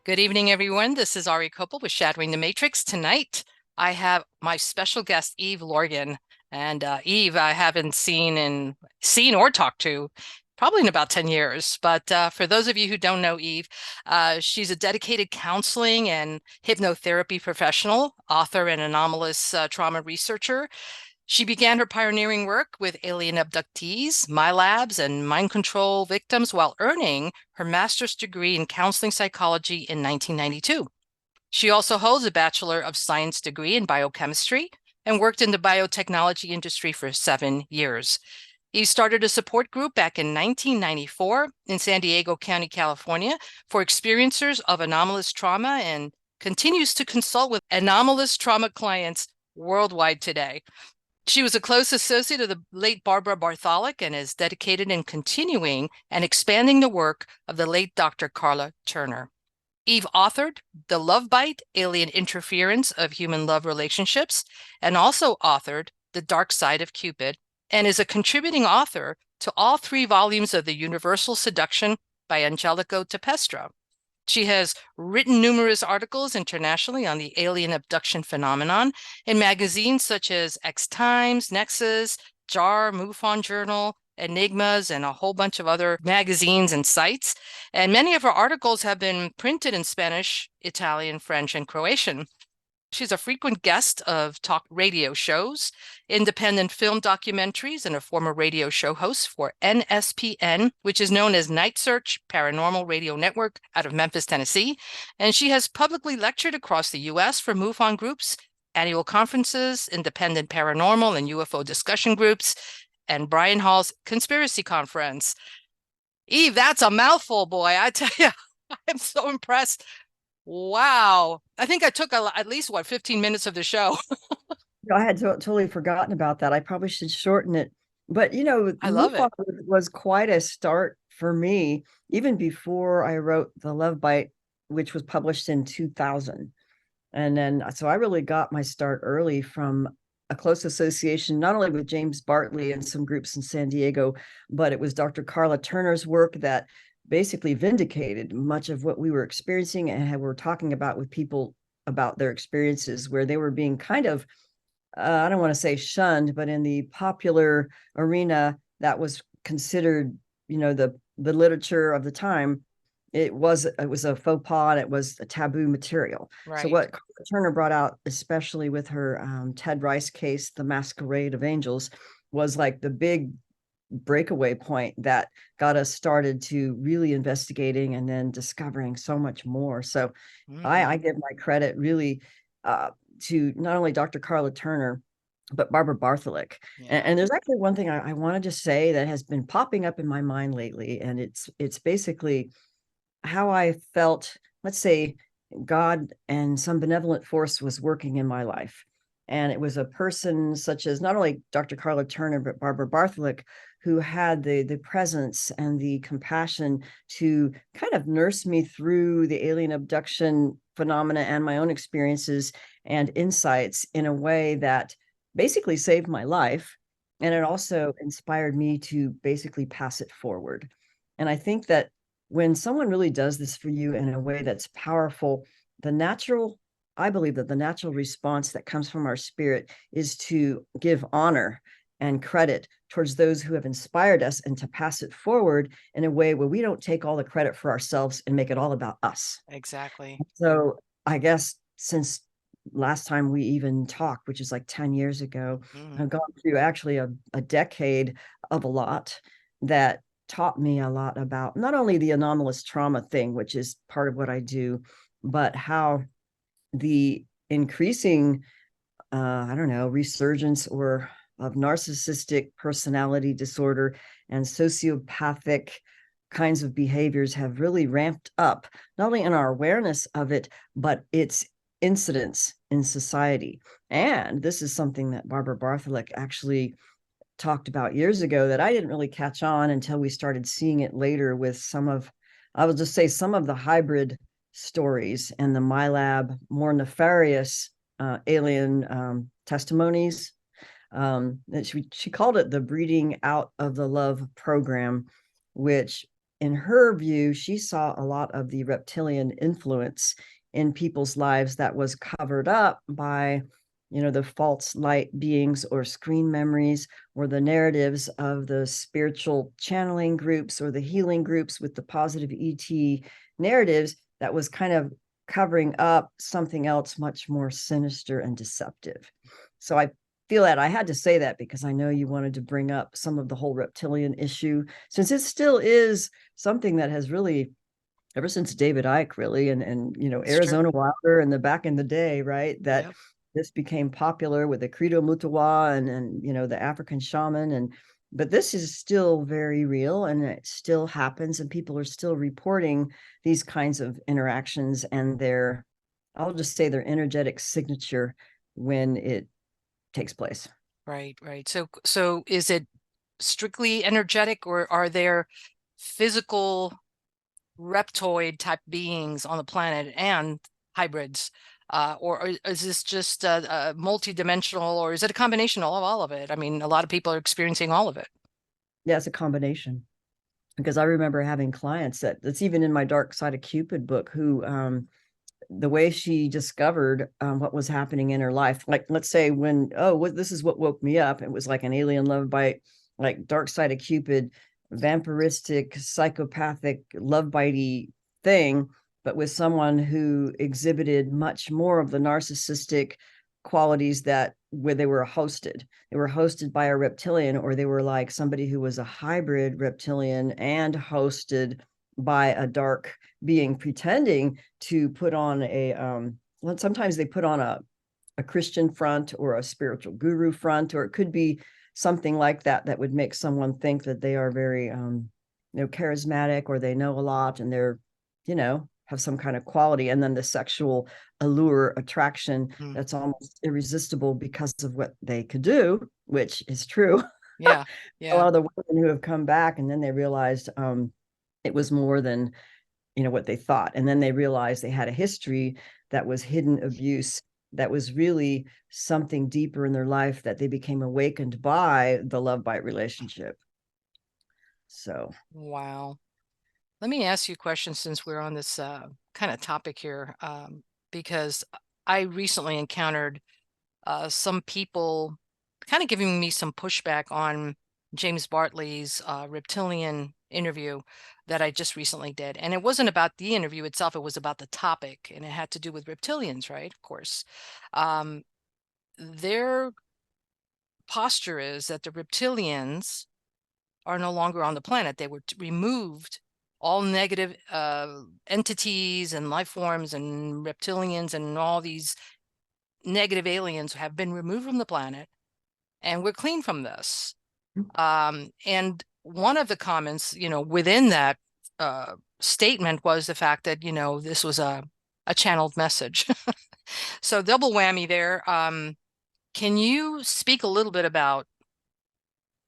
Good evening, everyone. This is Ari Kopel with Shattering the Matrix. Tonight, I have my special guest, Eve Lorgen. And Eve, I haven't seen or talked to probably in about 10 years. But for those of you who don't know Eve, she's a dedicated counseling and hypnotherapy professional, author, and anomalous trauma researcher. She began her pioneering work with alien abductees, MILABS, and mind control victims while earning her master's degree in counseling psychology in 1992. She also holds a Bachelor of Science degree in biochemistry and worked in the biotechnology industry for 7 years. He started a support group back in 1994 in San Diego County, California, for experiencers of anomalous trauma and continues to consult with anomalous trauma clients worldwide today. She was a close associate of the late Barbara Bartholic and is dedicated in continuing and expanding the work of the late Dr. Carla Turner. Eve authored The Love Bite, Alien Interference of Human Love Relationships, and also authored The Dark Side of Cupid, and is a contributing author to all 3 volumes of The Universal Seduction by Angelico Tepestra. She has written numerous articles internationally on the alien abduction phenomenon in magazines such as X Times, Nexus, JAR, MUFON Journal, Enigmas, and a whole bunch of other magazines and sites. And many of her articles have been printed in Spanish, Italian, French, and Croatian. She's a frequent guest of talk radio shows, independent film documentaries, and a former radio show host for NSPN, which is known as Night Search Paranormal Radio Network out of Memphis, Tennessee. And she has publicly lectured across the U.S. for MUFON groups, annual conferences, independent paranormal and UFO discussion groups, and Brian Hall's Conspiracy Conference. Eve, that's a mouthful, boy. I tell you, I'm so impressed. Wow. I think I took at least, 15 minutes of the show. I had totally forgotten about that. I probably should shorten it. But I love MUFON it. was quite a start for me, even before I wrote The Love Bite, which was published in 2000. And then, so I really got my start early from a close association, not only with James Bartley and some groups in San Diego, but it was Dr. Carla Turner's work that basically vindicated much of what we were experiencing and were talking about with people about their experiences, where they were being kind of I don't want to say shunned, but in the popular arena that was considered, the literature of the time, it was a faux pas and it was a taboo material. So Right. what Turner brought out, especially with her Ted Rice case, The Masquerade of Angels, was like the big breakaway point that got us started to really investigating and then discovering so much more. So I Mm. give my credit really uh, to not only Dr. Carla Turner, but Barbara Bartholic. And, Yeah. and there's actually one thing I wanted to say that has been popping up in my mind lately, and it's basically how I felt. Let's say God and some benevolent force was working in my life. And it was a person such as not only Dr. Carla Turner, but Barbara Bartholic, who had the presence and the compassion to kind of nurse me through the alien abduction phenomena and my own experiences and insights in a way that basically saved my life. And it also inspired me to basically pass it forward. And I think that when someone really does this for you in a way that's powerful, the natural, I believe that the natural response that comes from our spirit is to give honor and credit towards those who have inspired us and to pass it forward in a way where we don't take all the credit for ourselves and make it all about us. Exactly. So I guess since last time we even talked, which is like 10 years ago, Mm. I've gone through actually a decade of a lot that taught me a lot about not only the anomalous trauma thing, which is part of what I do, but how the increasing, I don't know, resurgence or of narcissistic personality disorder and sociopathic kinds of behaviors have really ramped up, not only in our awareness of it, but its incidence in society. And this is something that Barbara Bartholic actually talked about years ago that I didn't really catch on until we started seeing it later with some of, I will just say, some of the hybrid stories and the MILAB more nefarious alien testimonies. She called it the breeding out of the love program, which in her view, she saw a lot of the reptilian influence in people's lives that was covered up by, the false light beings or screen memories or the narratives of the spiritual channeling groups or the healing groups with the positive ET narratives that was kind of covering up something else much more sinister and deceptive. So I feel that I had to say that because I know you wanted to bring up some of the whole reptilian issue, since it still is something that has really, ever since David Icke, really, and It's true. Arizona Wilder and the back in the day, right? That Yep. this became popular with the Credo Mutawa and the African shaman, but this is still very real and it still happens, and people are still reporting these kinds of interactions and their, I'll just say, their energetic signature when it takes place. Right, right. So is it strictly energetic, or are there physical reptoid type beings on the planet and hybrids? Or is this just multi-dimensional, or is it a combination of all of it? I mean, a lot of people are experiencing all of it. Yeah, it's a combination. Because I remember having clients that's even in my Dark Side of Cupid book who the way she discovered what was happening in her life, like let's say when, this is what woke me up, it was like an alien love bite, like Dark Side of Cupid, vampiristic psychopathic love bitey thing, but with someone who exhibited much more of the narcissistic qualities, that where they were hosted by a reptilian, or they were like somebody who was a hybrid reptilian and hosted by a dark being pretending to put on sometimes they put on a Christian front or a spiritual guru front, or it could be something like that that would make someone think that they are very charismatic, or they know a lot, and they're have some kind of quality, and then the sexual allure attraction Mm. that's almost irresistible because of what they could do, which is true. Yeah, A lot yeah. of the women who have come back and then they realized it was more than what they thought, and then they realized they had a history that was hidden abuse, that was really something deeper in their life, that they became awakened by the love bite relationship. So Wow. Let me ask you a question since we're on this kind of topic here, because I recently encountered some people kind of giving me some pushback on James Bartley's reptilian interview that I just recently did. And it wasn't about the interview itself, it was about the topic, and it had to do with reptilians, right? Of course. Their posture is that the reptilians are no longer on the planet. They were removed. All negative entities and life forms and reptilians and all these negative aliens have been removed from the planet, and we're clean from this. And one of the comments, within that statement was the fact that, this was a channeled message. So double whammy there. Can you speak a little bit about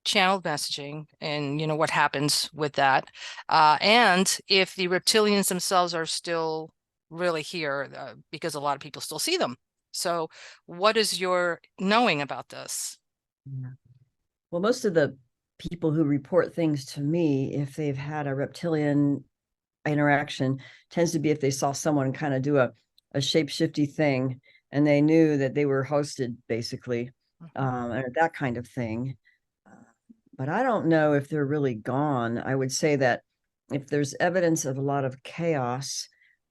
channeled messaging and, what happens with that? And if the reptilians themselves are still really here, because a lot of people still see them. So what is your knowing about this? yeah. Well, most of the people who report things to me, if they've had a reptilian interaction, tends to be if they saw someone kind of do a shape-shifty thing and they knew that they were hosted, basically, Mhm. and that kind of thing. But I don't know if they're really gone. I would say that if there's evidence of a lot of chaos,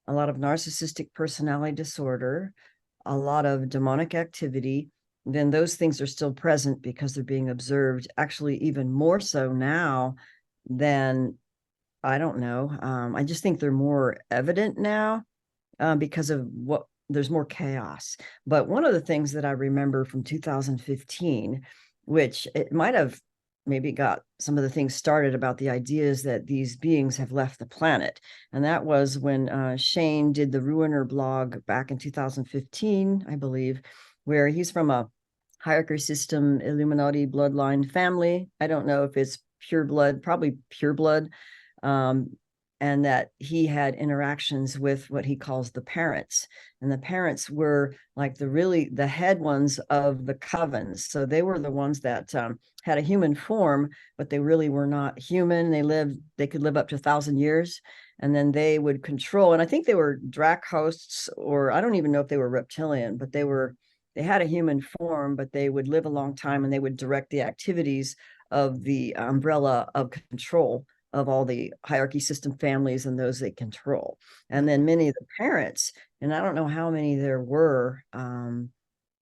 a lot of narcissistic personality disorder, a lot of demonic activity, then those things are still present because they're being observed, actually, even more so now than, I don't know. I just think they're more evident now because of what there's more chaos. But one of the things that I remember from 2015, which it might have maybe got some of the things started about the ideas that these beings have left the planet. And that was when Shane did the Ruiner blog back in 2015, I believe, where he's from a hierarchy system, Illuminati bloodline family. I don't know if it's pure blood, probably pure blood. Um, and that he had interactions with what he calls the parents. And the parents were like the head ones of the covens. So they were the ones that had a human form, but they really were not human. They could live up to 1,000 years, and then they would control. And I think they were Drac hosts, or I don't even know if they were reptilian, but they had a human form, but they would live a long time, and they would direct the activities of the umbrella of control of all the hierarchy system families and those they control. And then many of the parents, and I don't know how many there were, and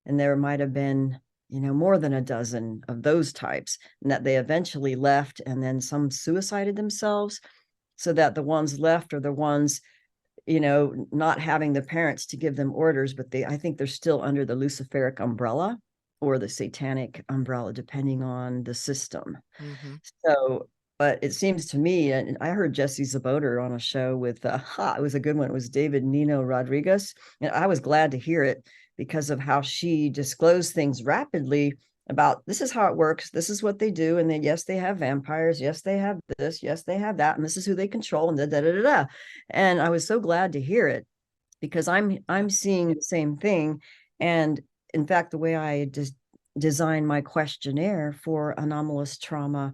there might have been, more than a dozen of those types, and that they eventually left, and then some suicided themselves, so that the ones left are the ones, not having the parents to give them orders, but I think they're still under the Luciferic umbrella or the satanic umbrella, depending on the system. Mm-hmm. So, but it seems to me, and I heard Jesse Zaboter on a show with, it was a good one. It was David Nino Rodriguez. And I was glad to hear it because of how she disclosed things rapidly about this is how it works. This is what they do. And then, yes, they have vampires. Yes, they have this. Yes, they have that. And this is who they control. And da, da, da, da, da. And I was so glad to hear it because I'm seeing the same thing. And in fact, the way I just design my questionnaire for anomalous trauma,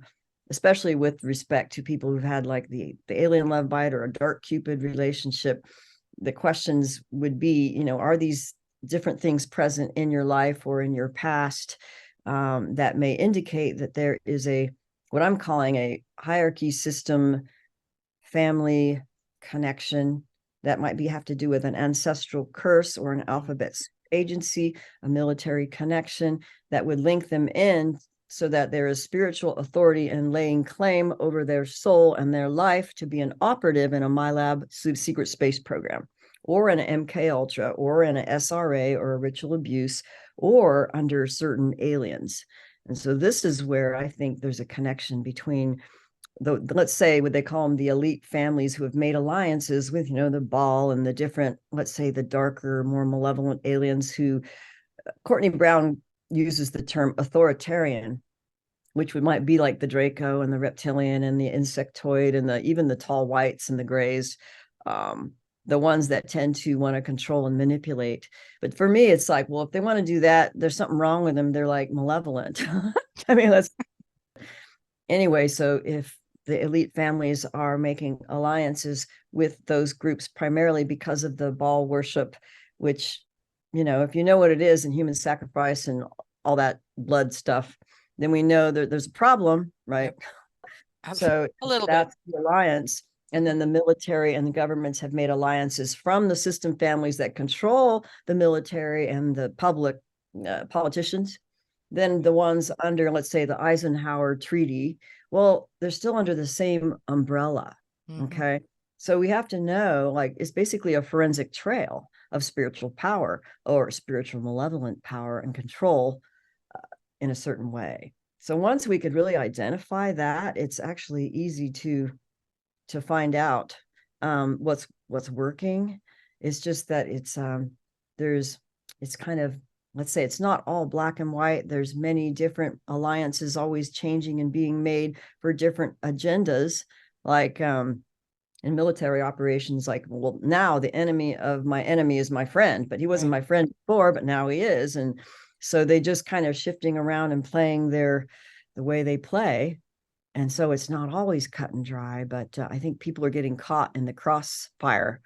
especially with respect to people who've had like the alien love bite or a dark Cupid relationship, the questions would be, are these different things present in your life or in your past that may indicate that there is what I'm calling a hierarchy system family connection that might have to do with an ancestral curse or an alphabet agency, a military connection that would link them in so that there is spiritual authority in laying claim over their soul and their life to be an operative in a MILAB secret space program, or in an MK Ultra, or in an SRA, or a ritual abuse, or under certain aliens. And so this is where I think there's a connection between let's say what they call them, the elite families who have made alliances with, the ball and the different, let's say the darker, more malevolent aliens who Courtney Brown uses the term authoritarian, which might be like the Draco and the reptilian and the insectoid and even the tall whites and the grays, the ones that tend to want to control and manipulate. But for me, it's like, well, if they want to do that, there's something wrong with them. They're like malevolent. I mean, anyway. So if the elite families are making alliances with those groups primarily because of the ball worship, which, if you know what it is, and human sacrifice and all that blood stuff, then we know that there's a problem, right? Yep. So a little that's bit. the alliance. And then the military and the governments have made alliances from the system families that control the military and the public politicians. Then the ones under, let's say, the Eisenhower Treaty, well, they're still under the same umbrella. Mm-hmm. Okay. So we have to know, like, it's basically a forensic trail of spiritual power or spiritual malevolent power and control in a certain way. So once we could really identify that, it's actually easy to find out what's working. It's just that it's kind of, let's say, it's not all black and white. There's many different alliances always changing and being made for different agendas, like in military operations, like, well, now the enemy of my enemy is my friend, but he wasn't my friend before, but now he is. And so they just kind of shifting around and playing the way they play. And so it's not always cut and dry, but I think people are getting caught in the crossfire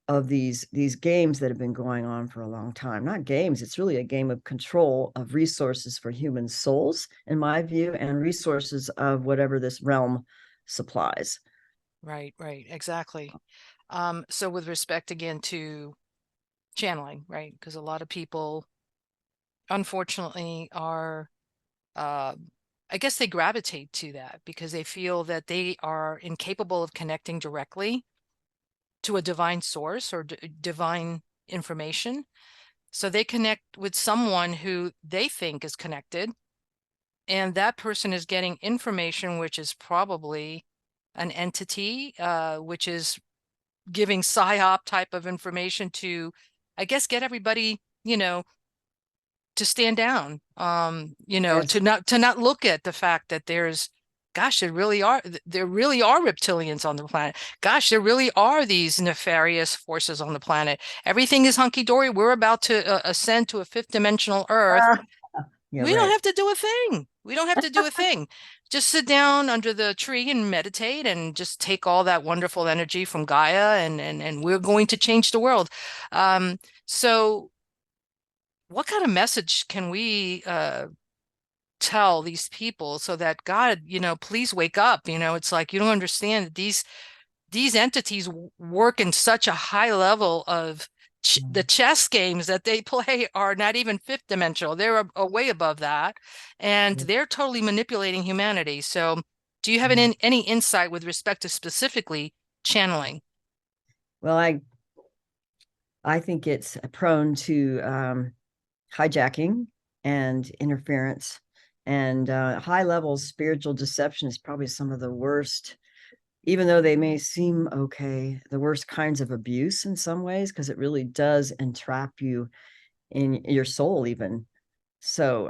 of these games that have been going on for a long time. Not games, it's really a game of control of resources for human souls, in my view, and resources of whatever this realm supplies. Right, exactly. So with respect again to channeling, right? Because a lot of people, unfortunately, are, I guess they gravitate to that because they feel that they are incapable of connecting directly to a divine source or divine information. So they connect with someone who they think is connected, and that person is getting information which is probably an entity, which is giving psyop type of information to, I guess, get everybody, to stand down, Yes. to not look at the fact that there's gosh, there really are reptilians on the planet. Gosh, there really are these nefarious forces on the planet. Everything is hunky-dory. We're about to ascend to a fifth dimensional Earth. Ah, yeah, We don't right. have to do a thing. We don't have to do a thing. Just sit down under the tree and meditate and just take all that wonderful energy from Gaia, and we're going to change the world. So what kind of message can we tell these people so that God, please wake up? It's like you don't understand that these entities work in such a high level of the Mm, chess games that they play are not even fifth dimensional. They're way above that, and yeah, they're totally manipulating humanity. So, do you have yeah. any insight with respect to specifically channeling? Well, I think it's prone to hijacking and interference, and high level spiritual deception is probably some of the worst, even though they may seem okay, the worst kinds of abuse in some ways, because it really does entrap you in your soul even. So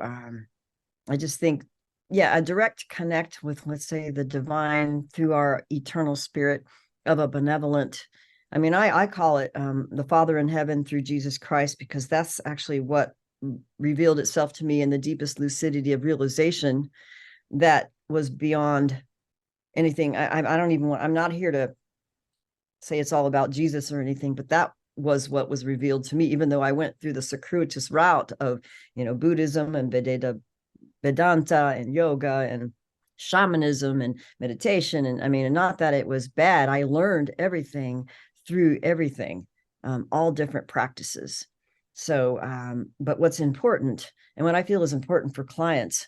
I just think, yeah, a direct connect with, let's say, the divine through our eternal spirit of a benevolent. I mean, I call it the Father in heaven through Jesus Christ, because that's actually what revealed itself to me in the deepest lucidity of realization that was beyond anything. I don't even want, I'm not here to say it's all about Jesus or anything, but that was what was revealed to me, even though I went through the circuitous route of, Buddhism and Vedanta and yoga and shamanism and meditation. And I mean, and not that it was bad. I learned everything through everything, all different practices. So, but what's important, and what I feel is important for clients,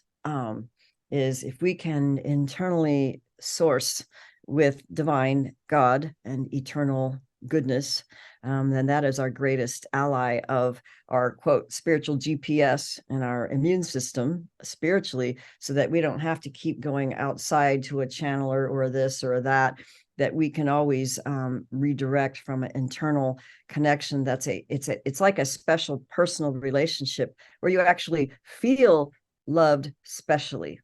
is if we can internally source with divine God and eternal goodness, then that is our greatest ally of our quote spiritual GPS and our immune system spiritually, so that we don't have to keep going outside to a channeler or this or that, that we can always redirect from an internal connection. It's like a special personal relationship where you actually feel loved specially.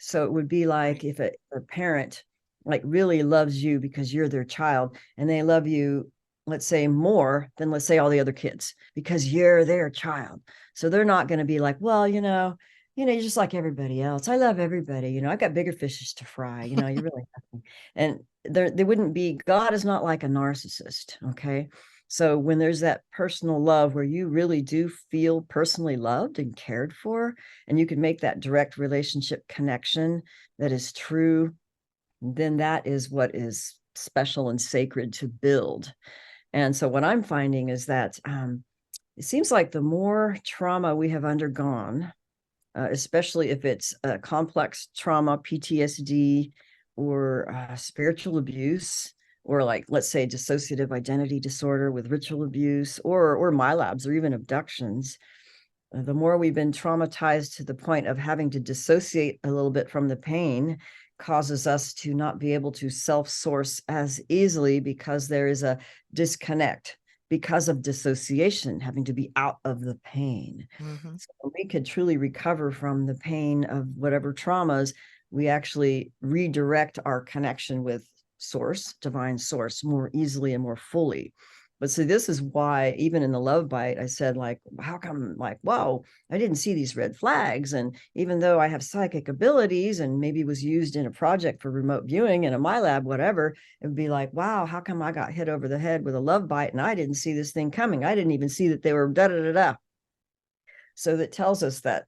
So it would be like if a parent like really loves you because you're their child, and they love you, let's say, more than, let's say, all the other kids because you're their child. So they're not going to be like, well, you're just like everybody else. I love everybody. I got bigger fishes to fry. You really have to. And they wouldn't be. God is not like a narcissist. Okay. So when there's that personal love where you really do feel personally loved and cared for, and you can make that direct relationship connection that is true, then that is what is special and sacred to build. And so what I'm finding is that it seems like the more trauma we have undergone, especially if it's complex trauma, PTSD, or spiritual abuse, or like, let's say, dissociative identity disorder with ritual abuse, or MILABS, or even abductions, the more we've been traumatized to the point of having to dissociate a little bit from the pain, causes us to not be able to self-source as easily because there is a disconnect because of dissociation, having to be out of the pain. Mm-hmm. So we could truly recover from the pain of whatever traumas. We actually redirect our connection with source, divine source, more easily and more fully. But see, this is why even in the love bite, I said, like, how come, like, whoa, I didn't see these red flags. And even though I have psychic abilities and maybe was used in a project for remote viewing in a MILAB, whatever, it would be like, wow, how come I got hit over the head with a love bite and I didn't see this thing coming? I didn't even see that they were da da da da. So that tells us that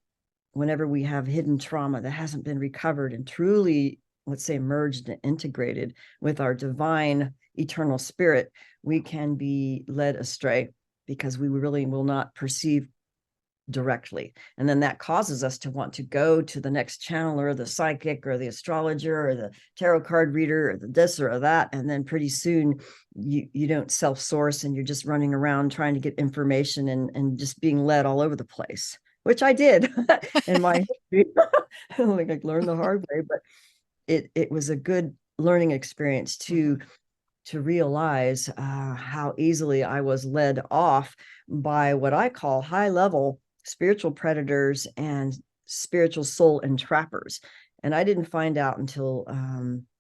whenever we have hidden trauma that hasn't been recovered and truly, let's say, merged and integrated with our divine eternal spirit, we can be led astray because we really will not perceive directly. And then that causes us to want to go to the next channeler, the psychic or the astrologer or the tarot card reader or the this or that. And then pretty soon you don't self-source and you're just running around trying to get information and just being led all over the place, which I did in my history. Like I learned the hard way, but it was a good learning experience Mm-hmm. to realize how easily I was led off by what I call high level spiritual predators and spiritual soul entrappers. And I didn't find out until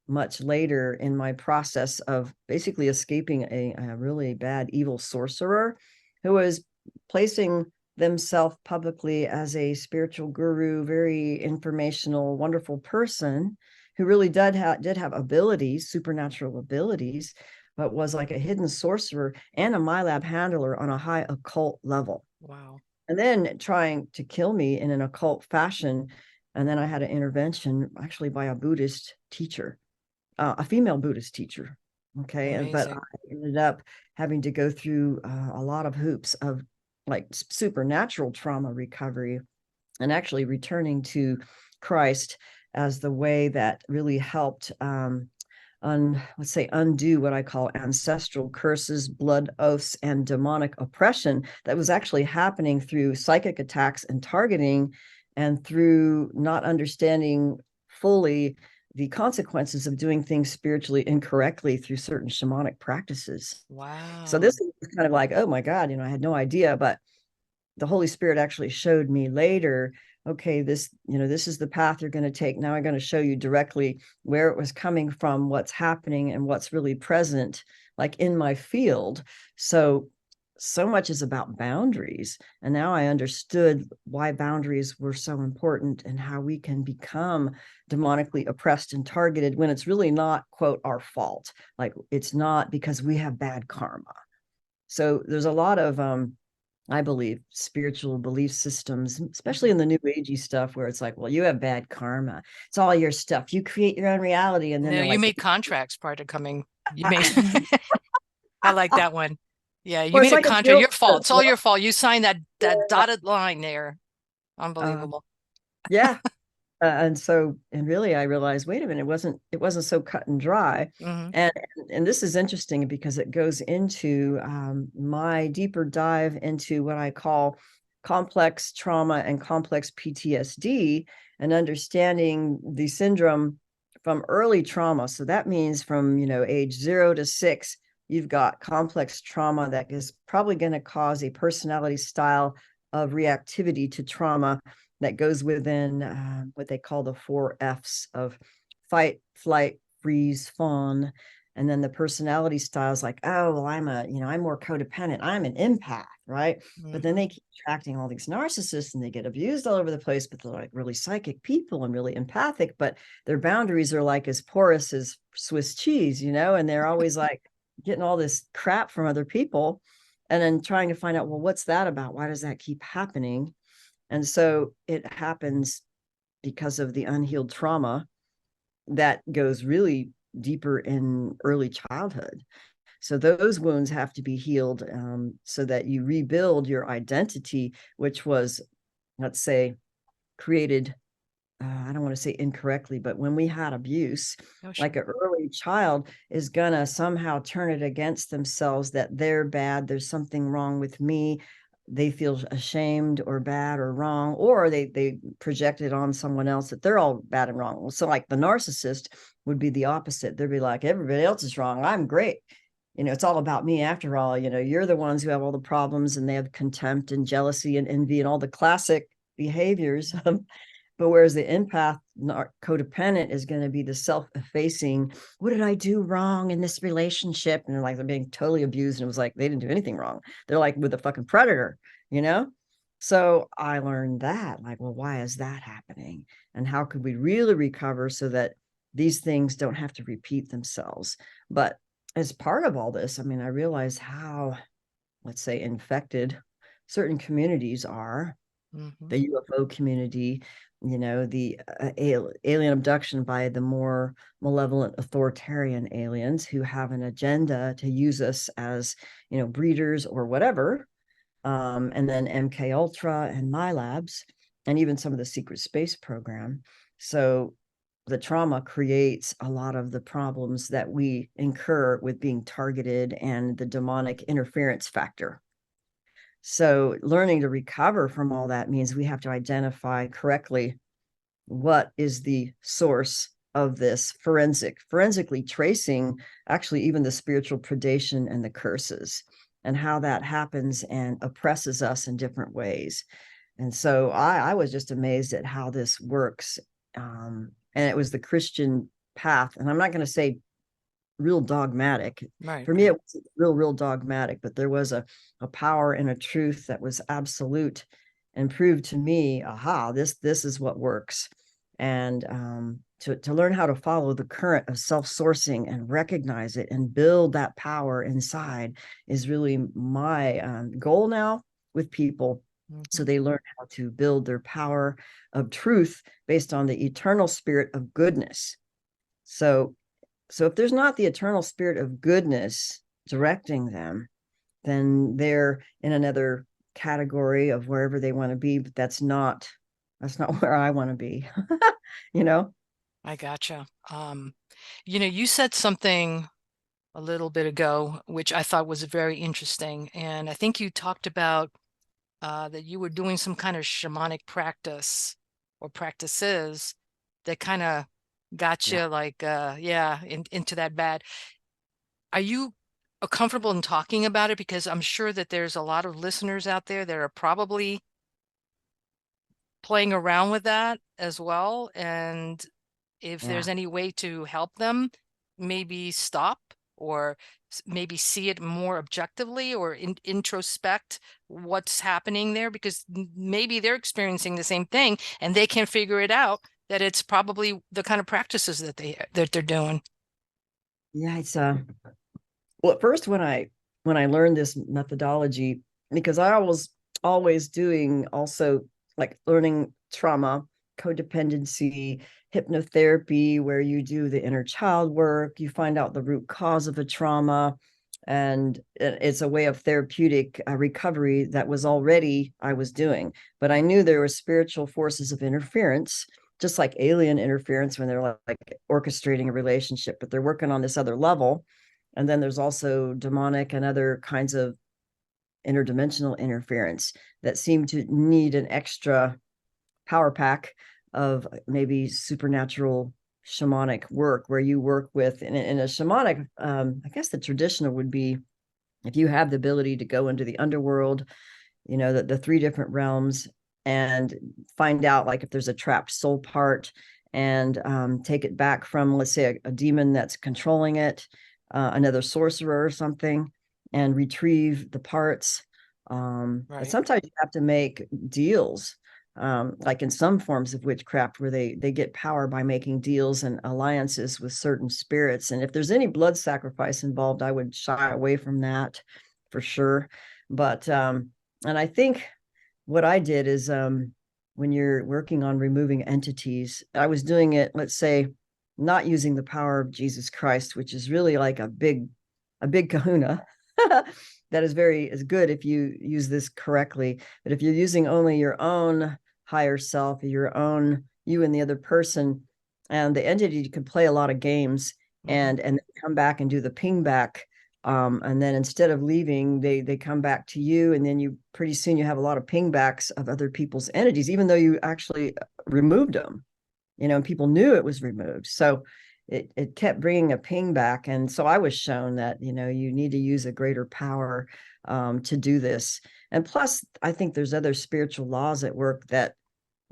much later in my process of basically escaping a really bad evil sorcerer who was placing themselves publicly as a spiritual guru, very informational, wonderful person who really did have abilities, supernatural abilities, but was like a hidden sorcerer and a MILAB handler on a high occult level. Wow. And then trying to kill me in an occult fashion. And then I had an intervention actually by a Buddhist teacher, a female Buddhist teacher. Okay. But I Amazing. ended up having to go through a lot of hoops of like supernatural trauma recovery and actually returning to Christ as the way that really helped let's say, undo what I call ancestral curses, blood oaths, and demonic oppression that was actually happening through psychic attacks and targeting, and through not understanding fully the consequences of doing things spiritually incorrectly through certain shamanic practices. So Wow. this is kind of like, oh my God, I had no idea, but the Holy Spirit actually showed me later, okay, this is the path you're going to take. Now I'm going to show you directly where it was coming from, what's happening, and what's really present, like in my field. So much is about boundaries. And now I understood why boundaries were so important and how we can become demonically oppressed and targeted when it's really not, quote, our fault. Like it's not because we have bad karma. So there's a lot of I believe, spiritual belief systems, especially Mhm. in the new agey stuff where it's like, well, you have bad karma. It's all your stuff. You create your own reality. And then No, they're you like, made contracts prior to coming. You made, I like that one. Yeah, you well, it's made a like a contract. guilt Your fault. trip. It's all your fault. You signed that Yeah. dotted line there. Uh, Unbelievable. yeah. And really I realized, wait a minute, it wasn't so cut and dry. Hmm. And and this is interesting because it goes into my deeper dive into what I call complex trauma and complex PTSD, and understanding the syndrome from early trauma. So that means from age 0 to 6, you've got complex trauma that is probably going to cause a personality style of reactivity to trauma that goes within what they call the 4 F's of fight, flight, freeze, fawn. And then the personality styles like, oh, well, I'm more codependent. I'm an empath, right? But then Hmm. they keep attracting all these narcissists and they get abused all over the place, but they're like really psychic people and really empathic, but their boundaries are like as porous as Swiss cheese, and they're always like getting all this crap from other people and then trying to find out, well, what's that about? Why does that keep happening? And so it happens because of the unhealed trauma that goes really deeper in early childhood. So those wounds have to be healed so that you rebuild your identity, which was, let's say, created. I don't want to say incorrectly, but when we had abuse, Oh, like sure. an early child is going to somehow turn it against themselves that they're bad. There's something wrong with me. They feel ashamed or bad or wrong, or they project it on someone else that they're all bad and wrong. So like the narcissist would be the opposite. They'd be like, everybody else is wrong. I'm great. It's all about me after all. You're the ones who have all the problems, and they have contempt and jealousy and envy and all the classic behaviors. But whereas the empath codependent is going to be the self-effacing, what did I do wrong in this relationship? And they're being totally abused. And it was like, they didn't do anything wrong. They're like with a fucking predator, you know? So I learned that, like, well, why is that happening? And how could we really recover so that these things don't have to repeat themselves? But as part of all this, I mean, I realized how, let's say, infected certain communities are, Hmm. the UFO community, the alien abduction by the more malevolent authoritarian aliens who have an agenda to use us as, breeders or whatever. And then MK Ultra and MILABS, and even some of the secret space program. So the trauma creates a lot of the problems that we incur with being targeted and the demonic interference factor. So learning to recover from all that means we have to identify correctly what is the source of this forensically tracing actually even the spiritual predation and the curses and how that happens and oppresses us in different ways. And so I was just amazed at how this works and it was the Christian path. And I'm not going to say real dogmatic. Right, For me, right. it was real dogmatic, but there was a power and a truth that was absolute and proved to me, aha, this is what works. And to learn how to follow the current of self-sourcing and recognize it and build that power inside is really my goal now with people. So Mm-hmm. they learn how to build their power of truth based on the eternal spirit of goodness. So if there's not the eternal spirit of goodness directing them, then they're in another category of wherever they want to be, but that's not where I want to be. you know? I gotcha. You said something a little bit ago, which I thought was very interesting. And I think you talked about that you were doing some kind of shamanic practice or practices that kind of got Yeah. you like, into that bad. Are you comfortable in talking about it? Because I'm sure that there's a lot of listeners out there that are probably playing around with that as well. And if Yeah. there's any way to help them, maybe stop or maybe see it more objectively or introspect what's happening there, because maybe they're experiencing the same thing and they can't figure it out, that it's probably the kind of practices that they're doing. Yeah. It's well, at first when I learned this methodology, because I was always doing also like learning trauma, codependency, hypnotherapy, where you do the inner child work, you find out the root cause of a trauma, and it's a way of therapeutic recovery that was already I was doing. But I knew there were spiritual forces of interference, just like alien interference when they're like orchestrating a relationship, but they're working on this other level. And then there's also demonic and other kinds of interdimensional interference that seem to need an extra power pack of maybe supernatural shamanic work, where you work with in a shamanic, I guess the traditional would be if you have the ability to go into the underworld, the three different realms, and find out like if there's a trapped soul part, and take it back from, let's say, a demon that's controlling it, another sorcerer or something, and retrieve the parts. But Right. sometimes you have to make deals, like in some forms of witchcraft, where they get power by making deals and alliances with certain spirits. And if there's any blood sacrifice involved, I would shy away from that for sure. But and I think what I did is, when you're working on removing entities, I was doing it, let's say, not using the power of Jesus Christ, which is really like a big kahuna. That is good if you use this correctly. But if you're using only your own higher self, your own you and the other person, and the entity can play a lot of games, Hmm. and come back and do the ping back, and then instead of leaving, they come back to you, and then you pretty soon you have a lot of pingbacks of other people's entities, even though you actually removed them, and people knew it was removed. So it kept bringing a ping back, and so I was shown that you need to use a greater power to do this. And plus, I think there's other spiritual laws at work that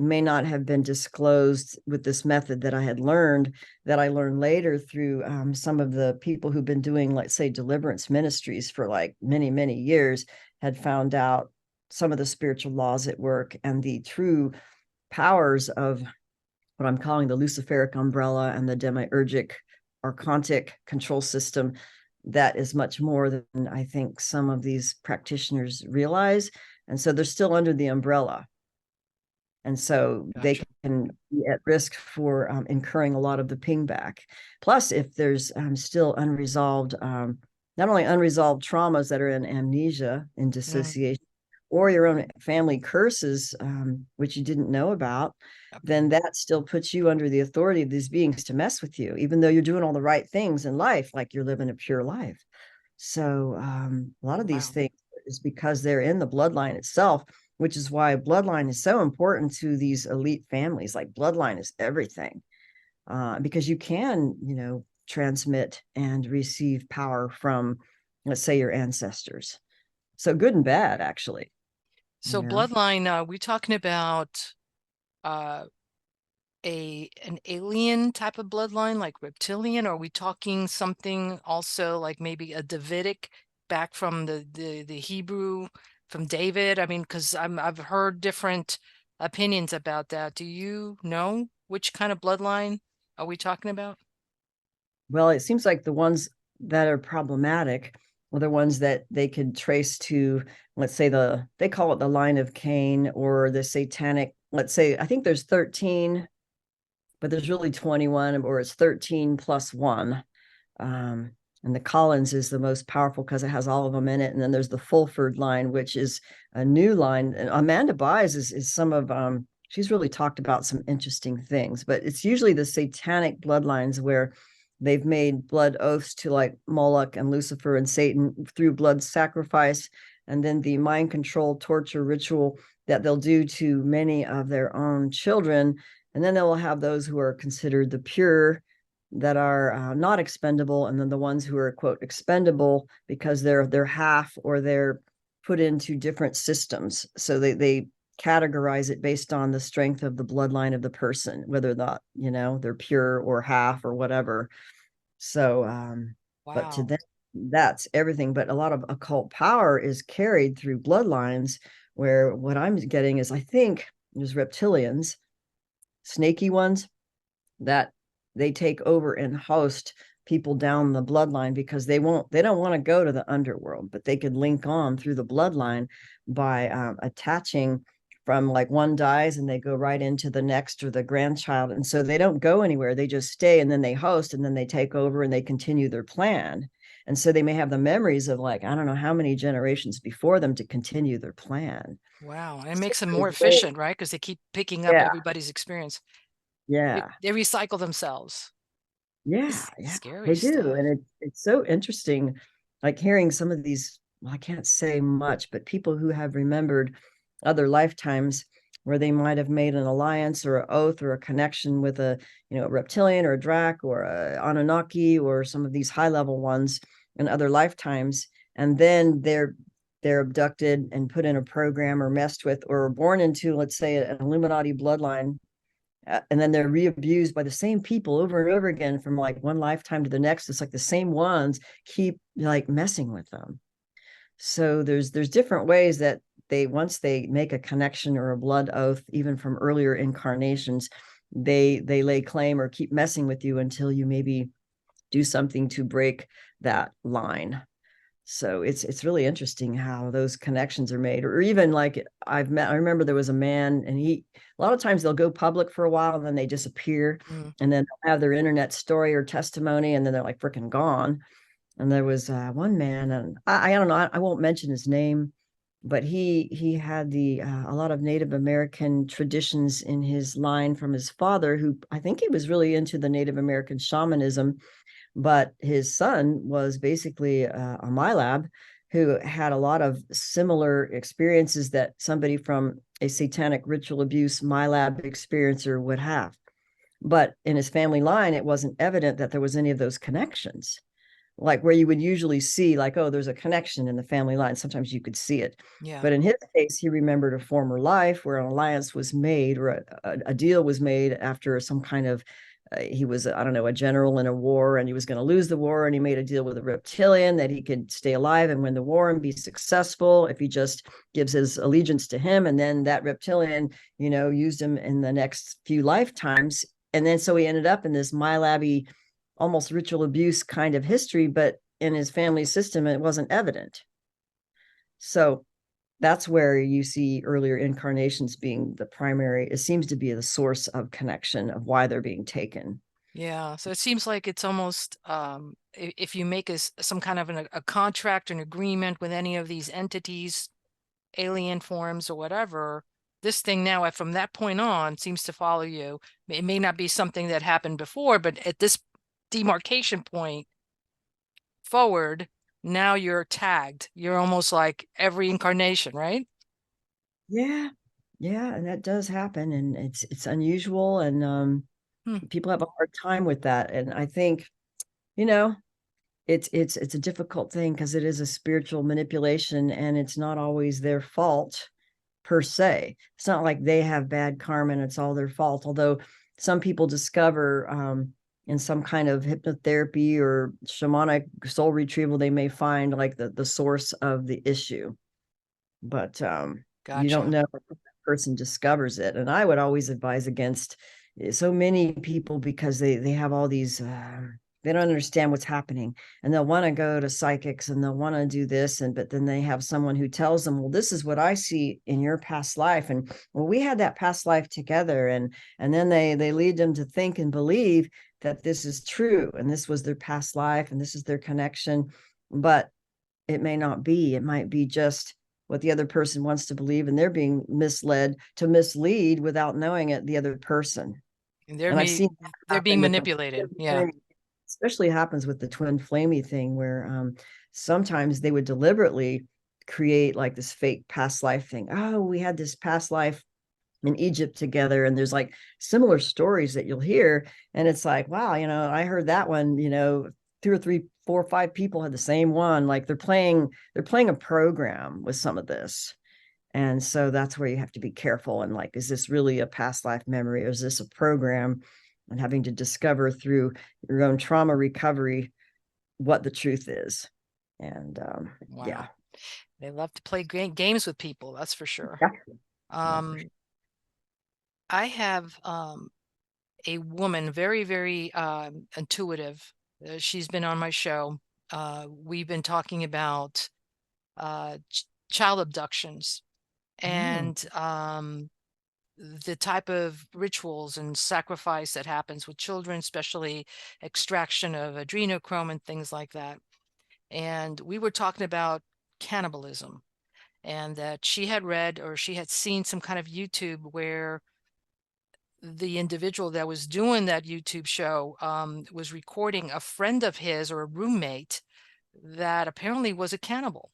may not have been disclosed with this method that I had learned, that I learned later through some of the people who've been doing, let's say, deliverance ministries for like many, many years, had found out some of the spiritual laws at work and the true powers of what I'm calling the Luciferic umbrella and the demiurgic archontic control system, that is much more than I think some of these practitioners realize. And so they're still under the umbrella, and so they Gotcha. can be at risk for incurring a lot of the pingback. Plus, if there's still unresolved, not only unresolved traumas that are in amnesia and Mm. dissociation, or your own family curses, which you didn't know about, Yep. then that still puts you under the authority of these beings to mess with you, even though you're doing all the right things in life, like you're living a pure life. So a lot of these Wow. things is because they're in the bloodline itself, which is why bloodline is so important to these elite families. Like bloodline is everything, because you can, transmit and receive power from, let's say, your ancestors. So good and bad, actually. So bloodline, we talking about uh an alien type of bloodline, like reptilian? Or are we talking something also like maybe a Davidic, back from the Hebrew, from David? I mean, because I've heard different opinions about that. Do you know which kind of bloodline are we talking about? Well, it seems like the ones that are problematic are the ones that they could trace to, let's say, they call it the line of Cain, or the satanic, let's say, I think there's 13, but there's really 21, or it's 13 plus one. Um, and the Collins is the most powerful because it has all of them in it. And then there's the Fulford line, which is a new line. And Amanda Byes is some of, she's really talked about some interesting things, but it's usually the satanic bloodlines where they've made blood oaths to like Moloch and Lucifer and Satan through blood sacrifice, and then the mind control torture ritual that they'll do to many of their own children. And then they will have those who are considered the pure, that are not expendable, and then the ones who are quote expendable because they're half, or they're put into different systems. So they categorize it based on the strength of the bloodline of the person, whether not, they're pure or half or whatever. So but to Wow. them, that's everything. But a lot of occult power is carried through bloodlines, where what I'm getting is, I think there's reptilians, snaky ones, that they take over and host people down the bloodline, because they don't want to go to the underworld, but they could link on through the bloodline by attaching from, like, one dies and they go right into the next, or the grandchild, and so they don't go anywhere, they just stay, and then they host, and then they take over and they continue their plan. And so they may have the memories of, like, I don't know how many generations before them to continue their plan. Wow. And it It's makes just them really more great. efficient, right? Because they keep picking up Yeah, everybody's experience. yeah. They recycle themselves. Yeah, It's yeah, scary they do. stuff. And it's so interesting, like hearing some of these, well, I can't say much, but people who have remembered other lifetimes where they might have made an alliance or an oath or a connection with a reptilian or a drac or a Anunnaki or some of these high level ones in other lifetimes. And then they're abducted and put in a program or messed with, or born into, let's say, an Illuminati bloodline, and then they're re-abused by the same people over and over again from like one lifetime to the next. It's like the same ones keep like messing with them. So there's different ways that they, once they make a connection or a blood oath, even from earlier incarnations, they lay claim or keep messing with you until you maybe do something to break that line. So it's really interesting how those connections are made. Or even like, I remember there was a man, and a lot of times they'll go public for a while and then they disappear, Mm. and then they'll have their internet story or testimony, and then they're like freaking gone. And there was one man, and I don't know, I won't mention his name, but he had the a lot of Native American traditions in his line from his father, who I think he was really into the Native American shamanism. But his son was basically a MILAB who had a lot of similar experiences that somebody from a satanic ritual abuse MILAB experiencer would have. But in his family line, it wasn't evident that there was any of those connections, like where you would usually see, like, oh, there's a connection in the family line. Sometimes you could see it. Yeah. But in his case, he remembered a former life where an alliance was made, or a deal was made after some kind of, he was, I don't know, a general in a war, and he was going to lose the war. And he made a deal with a reptilian that he could stay alive and win the war and be successful if he just gives his allegiance to him. And then that reptilian, used him in the next few lifetimes. And then so he ended up in this MILAB almost ritual abuse kind of history, but in his family system, it wasn't evident. So that's where you see earlier incarnations being the primary, it seems to be the source of connection of why they're being taken. Yeah. So it seems like it's almost if you make some kind of a contract, an agreement with any of these entities, alien forms or whatever, this thing now from that point on seems to follow you. It may not be something that happened before, but at this demarcation point forward, now you're tagged. You're almost like every incarnation, right? Yeah, yeah, and that does happen, and it's unusual, and Hmm. people have a hard time with that. And I think, you know, it's a difficult thing because it is a spiritual manipulation, and it's not always their fault per se. It's not like they have bad karma and it's all their fault. Although some people discover in some kind of hypnotherapy or shamanic soul retrieval, they may find like the source of the issue, but you don't Gotcha. know if the person discovers it. And I would always advise against so many people, because they have all these they don't understand what's happening, and they'll want to go to psychics and they'll want to do this, and but then they have someone who tells them, well, this is what I see in your past life, and well, we had that past life together, and then they lead them to think and believe that this is true and this was their past life and this is their connection. But it may not be. It might be just what the other person wants to believe, and they're being misled to mislead without knowing it, the other person. They're And I've me seen that they're being happen with the manipulated. Yeah. especially happens with the twin flamey thing, where sometimes they would deliberately create like this fake past life thing. Oh, we had this past life in Egypt together, and there's like similar stories that you'll hear, and it's like, wow, I heard that one, two or three, four or five people had the same one. Like they're playing a program with some of this. And so that's where you have to be careful, and like, is this really a past life memory, or is this a program? And having to discover through your own trauma recovery what the truth is. And yeah. Wow. They love to play games with people, that's for sure. Yeah. Yeah, for Um, I have a woman, very, very intuitive. She's been on my show. We've been talking about child abductions sure. and the type of rituals and sacrifice that happens with children, especially extraction of adrenochrome and things like that. And we were talking about cannibalism, and that she had read or she had seen some kind of YouTube where the individual that was doing that YouTube show was recording a friend of his or a roommate that apparently was a cannibal.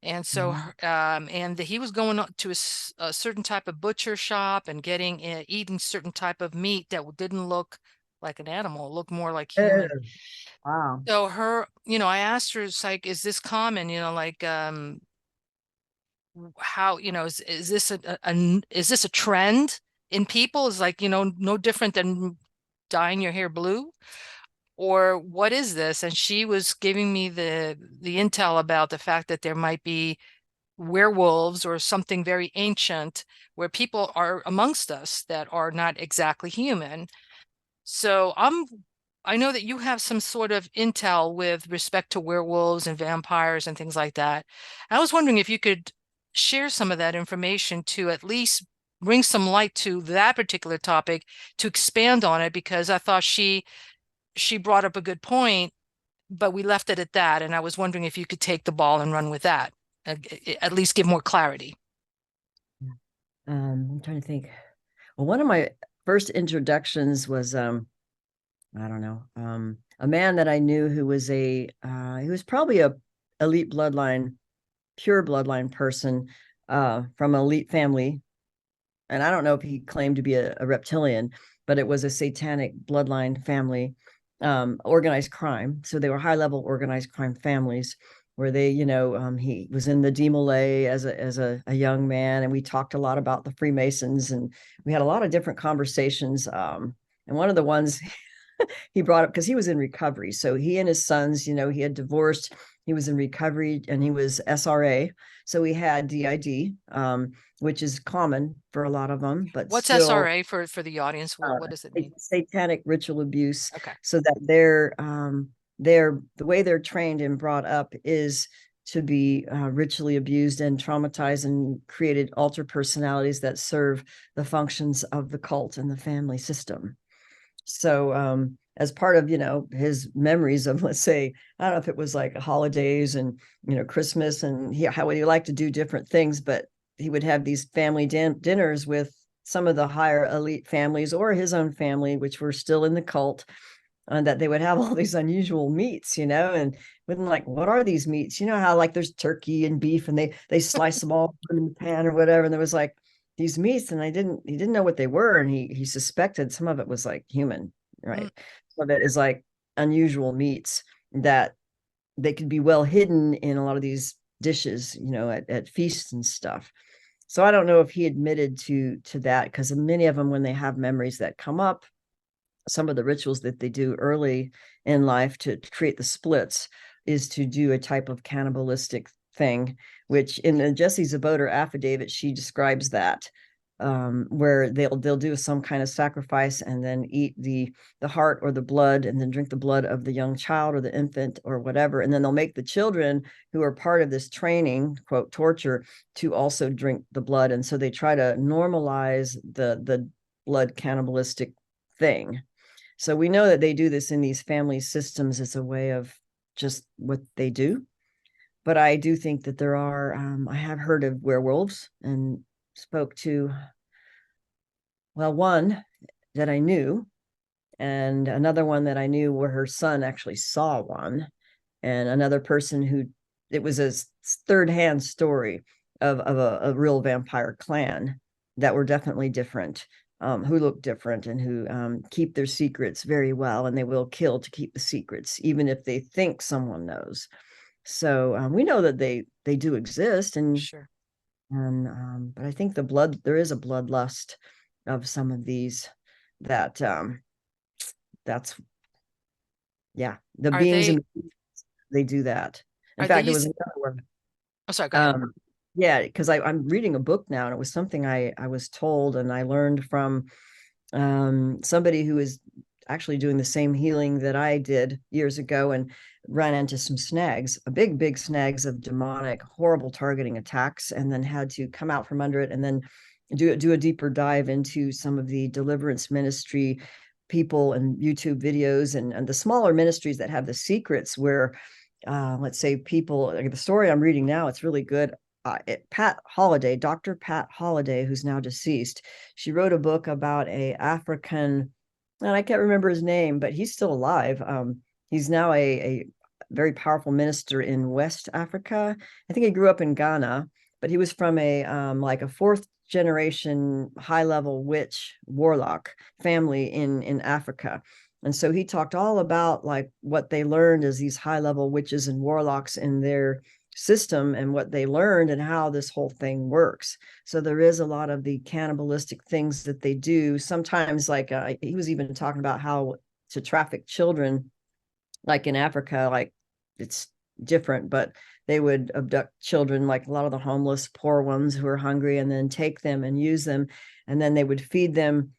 And so, Mhm. he was going to a certain type of butcher shop and getting eating certain type of meat that didn't look like an animal, looked more like human. Oh, wow. So I asked her, it's like, is this common? Like, how, is this is this a trend in people? Is like, no different than dyeing your hair blue? Or what is this? And she was giving me the intel about the fact that there might be werewolves or something very ancient where people are amongst us that are not exactly human. So I know that you have some sort of intel with respect to werewolves and vampires and things like that. I was wondering if you could share some of that information to at least bring some light to that particular topic, to expand on it, because I thought she brought up a good point, but we left it at that. And I was wondering if you could take the ball and run with that, at least give more clarity. I'm trying to think. Well, one of my first introductions was I don't know, a man that I knew who was he was probably a elite bloodline, pure bloodline person from an elite family. And I don't know if he claimed to be a reptilian, but it was a satanic bloodline family, organized crime. So they were high level organized crime families where they, he was in the DMLA as a young man, and we talked a lot about the Freemasons, and we had a lot of different conversations. And one of the ones he brought up, because he was in recovery. So he and his sons, he had divorced, he was in recovery, and he was SRA. So he had DID, which is common for a lot of them, but What's still SRA for the audience? What does it mean? satanic ritual abuse. Okay. So that they're the way they're trained and brought up is to be ritually abused and traumatized, and created alter personalities that serve the functions of the cult and the family system. So as part of his memories of, let's say, I don't know if it was like holidays and Christmas, and how would he like to do different things, but he would have these family dinners with some of the higher elite families or his own family, which were still in the cult, and that they would have all these unusual meats, and wouldn't like, what are these meats? How like there's turkey and beef, and they slice them all in the pan or whatever, and there was like these meats, and he didn't know what they were, and he suspected some of it was like human, Mm. right? Some of it is like unusual meats that they could be well hidden in a lot of these dishes, at feasts and stuff. So I don't know if he admitted to that, because many of them, when they have memories that come up, some of the rituals that they do early in life to create the splits is to do a type of cannibalistic thing, which in the Jessie Zaboter affidavit, she describes that, where they'll do some kind of sacrifice and then eat the heart or the blood, and then drink the blood of the young child or the infant or whatever, and then they'll make the children who are part of this training, quote, torture, to also drink the blood. And so they try to normalize the blood cannibalistic thing. So we know that they do this in these family systems as a way of just what they do. But I do think that there are, I have heard of werewolves and spoke to, well, one that I knew, and another one that I knew where her son actually saw one, and another person who, it was a third-hand story of a real vampire clan that were definitely different, who look different, and who keep their secrets very well, and they will kill to keep the secrets, even if they think someone knows. So we know that they do exist, Sure. but I think there is a bloodlust of some of these that that's, yeah, the Are beings, they, and they do that. In are fact, there these, was another one. oh, sorry, go ahead. Um, yeah, because I'm reading a book now, and it was something I was told and I learned from somebody who is actually doing the same healing that I did years ago, and ran into some snags, a big snags of demonic, horrible targeting attacks, and then had to come out from under it, and then do a deeper dive into some of the deliverance ministry people and YouTube videos, and the smaller ministries that have the secrets where, let's say, people, like the story I'm reading now, it's really good. Pat Holiday, Dr. Pat Holiday, who's now deceased, she wrote a book about a African, and I can't remember his name, but he's still alive. He's now a very powerful minister in West Africa. I think he grew up in Ghana, but he was from a like a fourth generation high level witch warlock family in Africa. And so he talked all about like what they learned as these high level witches and warlocks in their system, and what they learned and how this whole thing works. So there is a lot of the cannibalistic things that they do. Sometimes, like he was even talking about how to traffic children, like in Africa, like it's different, but they would abduct children, like a lot of the homeless, poor ones who are hungry, and then take them and use them. And then they would feed them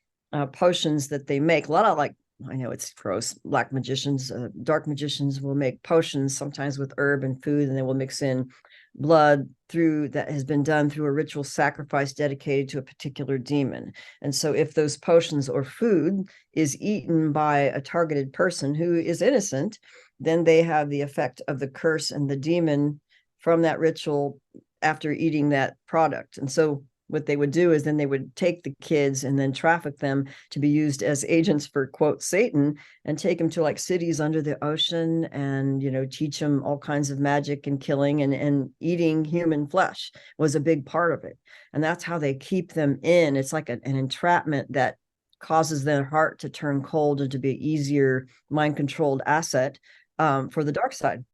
potions that they make. A lot of, like, I know it's gross, black magicians, dark magicians will make potions sometimes with herb and food, and they will mix in blood through that has been done through a ritual sacrifice dedicated to a particular demon. And so if those potions or food is eaten by a targeted person who is innocent, then they have the effect of the curse and the demon from that ritual after eating that product. And so what they would do is then they would take the kids and then traffic them to be used as agents for, quote, Satan, and take them to like cities under the ocean, and teach them all kinds of magic and killing, and eating human flesh was a big part of it. And that's how they keep them in. It's like an entrapment that causes their heart to turn cold and to be an easier mind controlled asset for the dark side.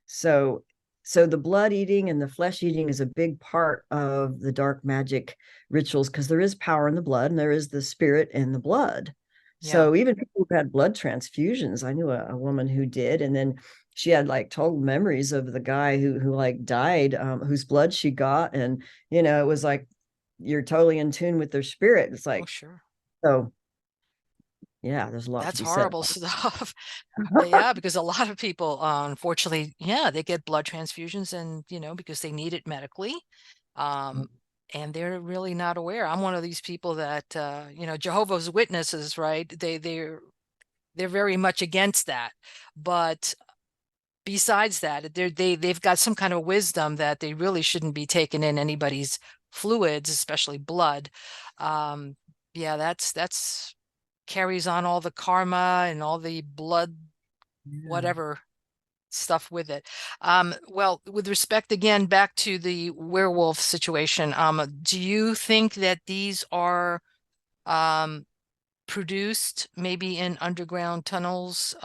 So the blood eating and the flesh eating is a big part of the dark magic rituals, because there is power in the blood, and there is the spirit in the blood. Yeah. So even people who had blood transfusions, I knew a woman who did, and then she had like total memories of the guy who like died, whose blood she got, and it was like you're totally in tune with their spirit. It's Oh, like, sure. so yeah, there's a lot to That's be said horrible stuff. Yeah, because a lot of people, unfortunately, yeah, they get blood transfusions, and because they need it medically, about. um, and they're really not aware. I'm one of these people that, Jehovah's Witnesses, right? They're very much against that, but besides that, they've got some kind of wisdom that they really shouldn't be taking in anybody's fluids, especially blood. Um, yeah, that's carries on all the karma and all the blood, Yeah. whatever stuff with it. Well, with respect again back to the werewolf situation, do you think that these are um produced maybe in underground tunnels?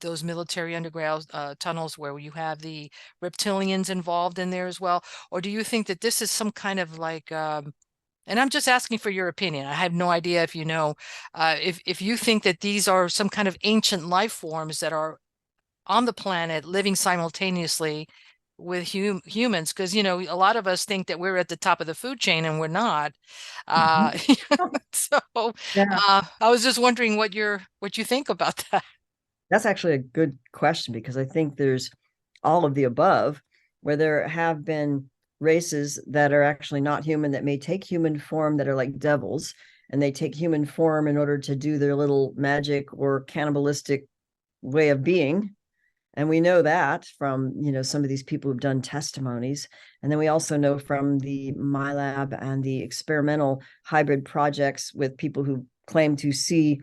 those military underground tunnels where you have the reptilians involved in there as well? Or do you think that this is some kind of like, and I'm just asking for your opinion. I have no idea if you know, if you think that these are some kind of ancient life forms that are on the planet living simultaneously with humans, because a lot of us think that we're at the top of the food chain and we're not. Mhm. So Yeah, I was just wondering what you think about that. that's actually a good question because I think there's all of the above, where there have been races that are actually not human that may take human form that are like devils, and they take human form in order to do their little magic or cannibalistic way of being. And we know that from, some of these people who've done testimonies. And then we also know from the MILAB and the experimental hybrid projects with people who claim to see,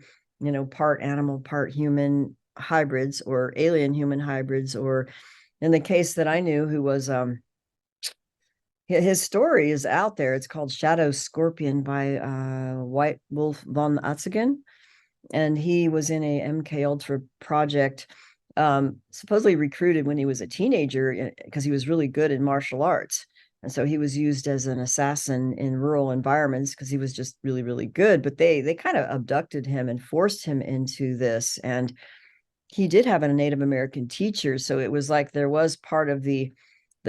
part animal, part human hybrids or alien human hybrids. Or in the case that I knew, who was, his story is out there. It's called Shadow Scorpion by White Wolf von Atzigen, and he was in a MK Ultra project, supposedly recruited when he was a teenager because he was really good in martial arts. And so he was used as an assassin in rural environments because he was just really, really good. But they kind of abducted him and forced him into this. And he did have a Native American teacher, so it was like there was part of the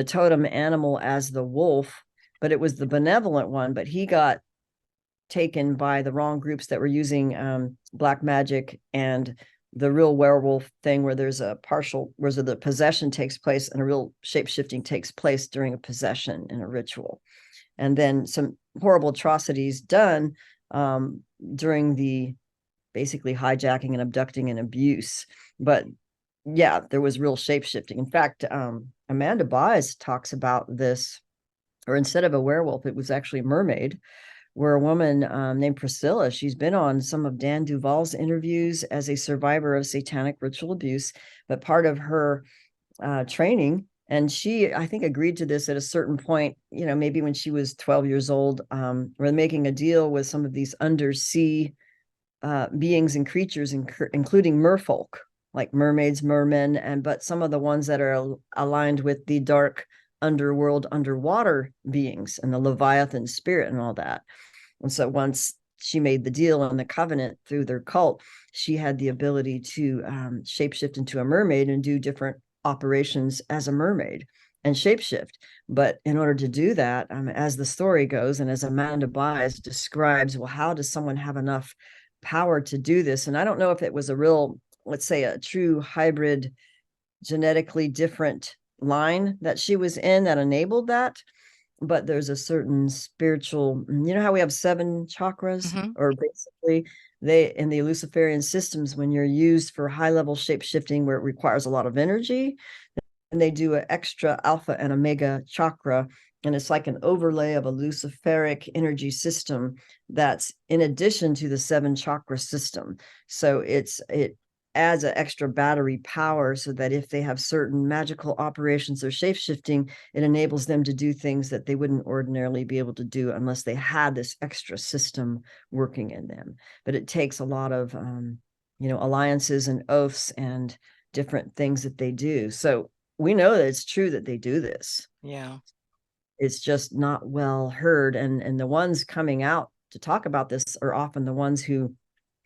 totem animal as the wolf, but it was the benevolent one. But he got taken by the wrong groups that were using black magic and the real werewolf thing, where there's a partial, where the possession takes place and a real shape shifting takes place during a possession in a ritual. And then some horrible atrocities done during the basically hijacking and abducting and abuse. But yeah, there was real shape shifting. In fact, Amanda Byes talks about this, or instead of a werewolf, it was actually a mermaid, where a woman named Priscilla, she's been on some of Dan Duvall's interviews as a survivor of satanic ritual abuse, but part of her training, and she, I think, agreed to this at a certain point, maybe when she was 12 years old, we're making a deal with some of these undersea beings and creatures, including merfolk, like mermaids, mermen, but some of the ones that are aligned with the dark underworld underwater beings and the Leviathan spirit and all that. And so once she made the deal and the covenant through their cult, she had the ability to shapeshift into a mermaid and do different operations as a mermaid and shapeshift. But in order to do that, as the story goes, and as Amanda Byes describes, well, how does someone have enough power to do this? And I don't know if it was a real, let's say, a true hybrid, genetically different line that she was in that enabled that, but there's a certain spiritual, how we have 7 chakras, Mm-hmm. or basically they, in the Luciferian systems, when you're used for high level shape shifting where it requires a lot of energy, and they do an extra alpha and omega chakra, and it's like an overlay of a luciferic energy system that's in addition to the 7 chakra system. So it adds an extra battery power, so that if they have certain magical operations or shape shifting, it enables them to do things that they wouldn't ordinarily be able to do unless they had this extra system working in them. But it takes a lot of alliances and oaths and different things that they do. So we know that it's true that they do this. Yeah. It's just not well heard. And the ones coming out to talk about this are often the ones who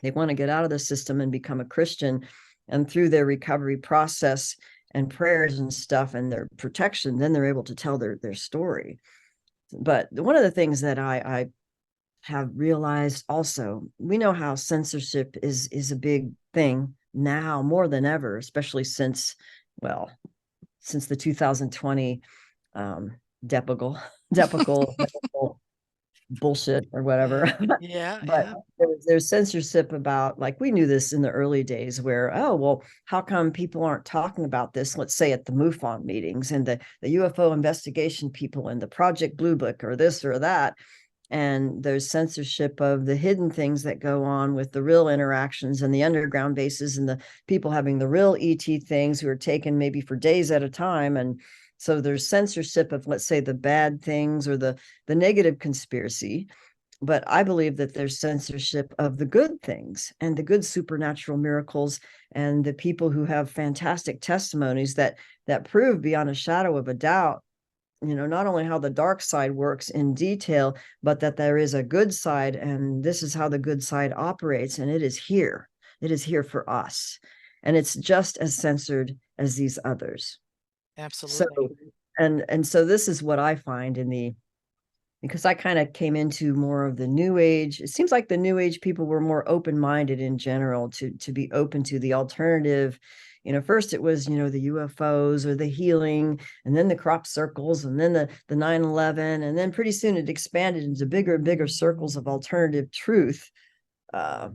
they want to get out of the system and become a Christian. And through their recovery process and prayers and stuff and their protection, then they're able to tell their story. But one of the things that I have realized also, we know how censorship is a big thing now more than ever, especially since, well, since the 2020 um, depical bullshit or whatever. Yeah, But yeah. there's censorship about, like, we knew this in the early days, where, oh, well, how come people aren't talking about this, let's say at the MUFON meetings and the UFO investigation people and the Project Blue Book or this or that. And there's censorship of the hidden things that go on with the real interactions and the underground bases and the people having the real ET things who are taken maybe for days at a time. And so there's censorship of, let's say, the bad things or the negative conspiracy. But I believe that there's censorship of the good things and the good supernatural miracles and the people who have fantastic testimonies that prove beyond a shadow of a doubt, not only how the dark side works in detail, but that there is a good side, and this is how the good side operates, and it is here. It is here for us, and it's just as censored as these others. So, Absolutely. and so this is what I find in the because I kind of came into more of the new age. It seems like the new age people were more open-minded in general to be open to the alternative. First it was, the UFOs or the healing, and then the crop circles, and then the 9/11, and then pretty soon it expanded into bigger and bigger circles of alternative truth. Uh,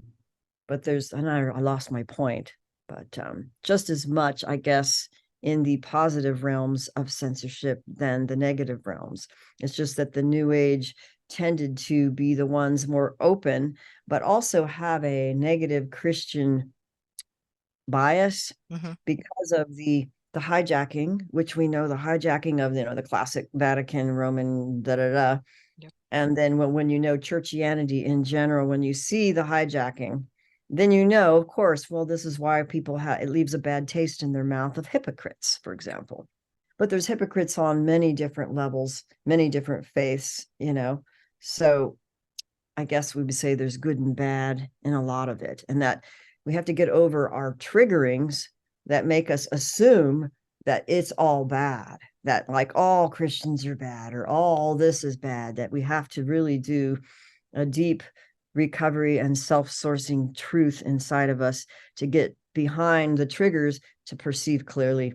but I lost my point, but just as much, I guess, in the positive realms of censorship than the negative realms. It's just that the new age tended to be the ones more open, but also have a negative Christian bias because of the hijacking, which we know the hijacking of the classic Vatican Roman da da da. Yep. And then when churchianity in general, when you see the hijacking, then of course, well, this is why people it leaves a bad taste in their mouth of hypocrites, for example. But there's hypocrites on many different levels, many different faiths. So I guess we would say there's good and bad in a lot of it, and that we have to get over our triggerings that make us assume that it's all bad, that like all Christians are bad or all this is bad, that we have to really do a deep recovery and self-sourcing truth inside of us to get behind the triggers to perceive clearly.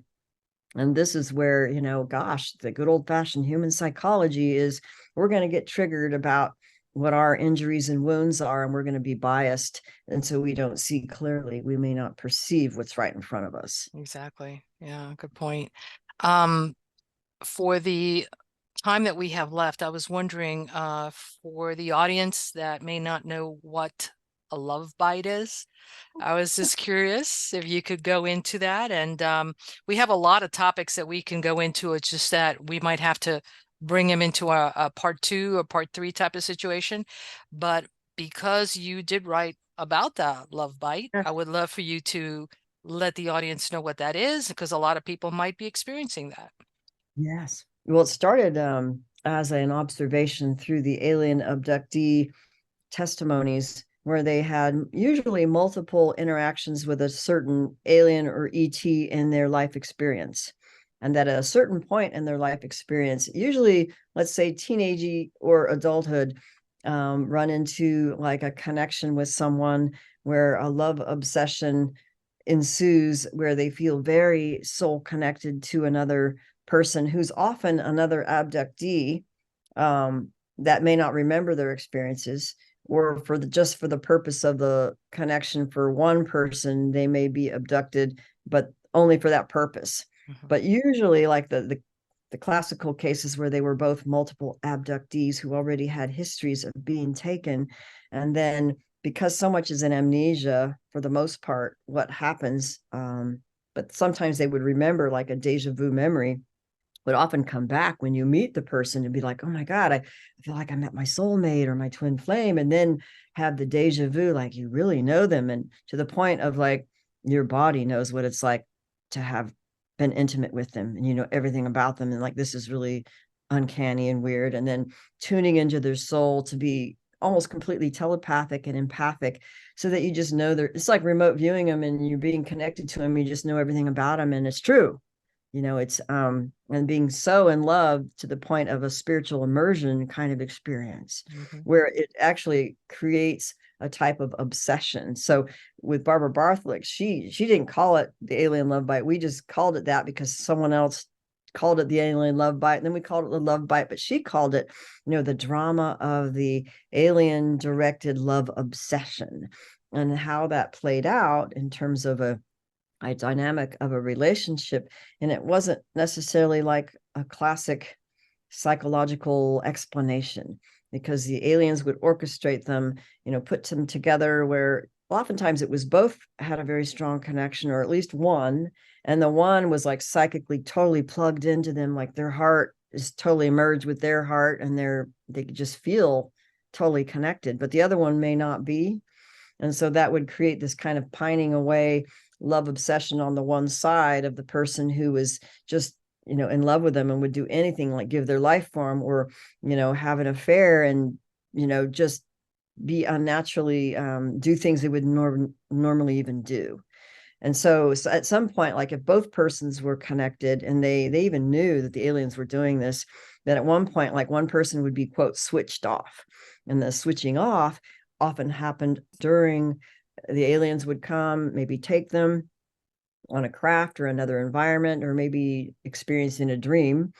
And this is where, gosh, the good old-fashioned human psychology is we're going to get triggered about what our injuries and wounds are, and we're going to be biased. And so we don't see clearly. We may not perceive what's right in front of us. Exactly. Yeah, good point. For the time that we have left, I was wondering, for the audience that may not know what a love bite is, I was just curious if you could go into that. And we have a lot of topics that we can go into. It's just that we might have to bring them into a part 2 or part 3 type of situation. But because you did write about the love bite, Yeah. I would love for you to let the audience know what that is, because a lot of people might be experiencing that. Yes. Well, it started as an observation through the alien abductee testimonies where they had usually multiple interactions with a certain alien or ET in their life experience. And that at a certain point in their life experience, usually, let's say teenage or adulthood, run into like a connection with someone where a love obsession ensues, where they feel very soul connected to another person who's often another abductee, that may not remember their experiences, or just for the purpose of the connection for one person, they may be abducted, but only for that purpose. But usually, like the classical cases where they were both multiple abductees who already had histories of being taken, and then because so much is in amnesia for the most part, what happens, but sometimes they would remember like a deja vu memory would often come back when you meet the person and be like, oh my God, I feel like I met my soulmate or my twin flame, and then have the deja vu, like you really know them, and to the point of like your body knows what it's like to have been intimate with them, and you know everything about them, and like this is really uncanny and weird, and then tuning into their soul to be almost completely telepathic and empathic, so that you just know it's like remote viewing them and you're being connected to them, you just know everything about them, and it's true. It's and being so in love to the point of a spiritual immersion kind of experience, where it actually creates a type of obsession. So with Barbara Bartholick, she didn't call it the alien love bite. We just called it that because someone else called it the alien love bite, and then we called it the love bite, but she called it, the drama of the alien directed love obsession, and how that played out in terms of a dynamic of a relationship. And it wasn't necessarily like a classic psychological explanation, because the aliens would orchestrate them, put them together where oftentimes it was both had a very strong connection, or at least one, and the one was like psychically totally plugged into them, like their heart is totally merged with their heart, and they could just feel totally connected, but the other one may not be. And so that would create this kind of pining away love obsession on the one side of the person who was just, in love with them and would do anything, like give their life for them, or, have an affair and, just be unnaturally, do things they would normally even do. And so at some point, like if both persons were connected and they even knew that the aliens were doing this, that at one point, like one person would be, quote, switched off. And the switching off often happened during the aliens would come, maybe take them on a craft or another environment, or maybe experiencing a dream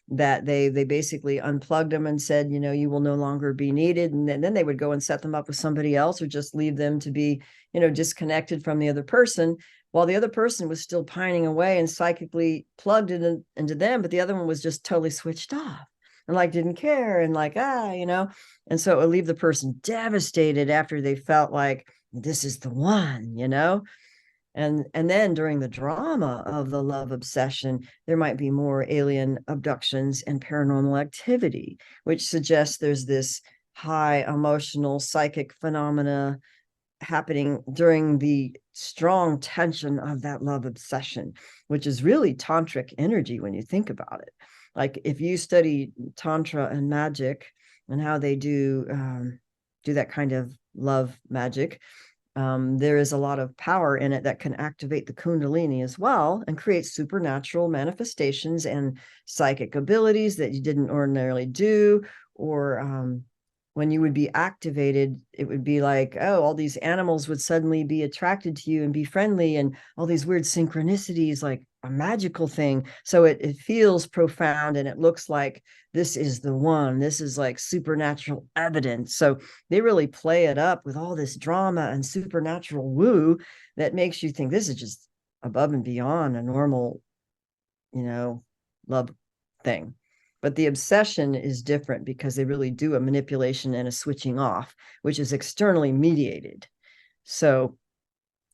that they basically unplugged them and said, you will no longer be needed. And then they would go and set them up with somebody else, or just leave them to be, disconnected from the other person, while the other person was still pining away and psychically plugged into them. But the other one was just totally switched off and like didn't care and like, and so it would leave the person devastated after they felt like this is the one, and then during the drama of the love obsession, there might be more alien abductions and paranormal activity, which suggests there's this high emotional psychic phenomena happening during the strong tension of that love obsession, which is really tantric energy when you think about it. Like if you study tantra and magic and how they do that kind of love magic, there is a lot of power in it that can activate the kundalini as well and create supernatural manifestations and psychic abilities that you didn't ordinarily do. Or when you would be activated, it would be like, oh, all these animals would suddenly be attracted to you and be friendly, and all these weird synchronicities, like a magical thing. So it feels profound, and it looks like this is the one. This is like supernatural evidence. So they really play it up with all this drama and supernatural woo that makes you think this is just above and beyond a normal, love thing. But the obsession is different because they really do a manipulation and a switching off, which is externally mediated. So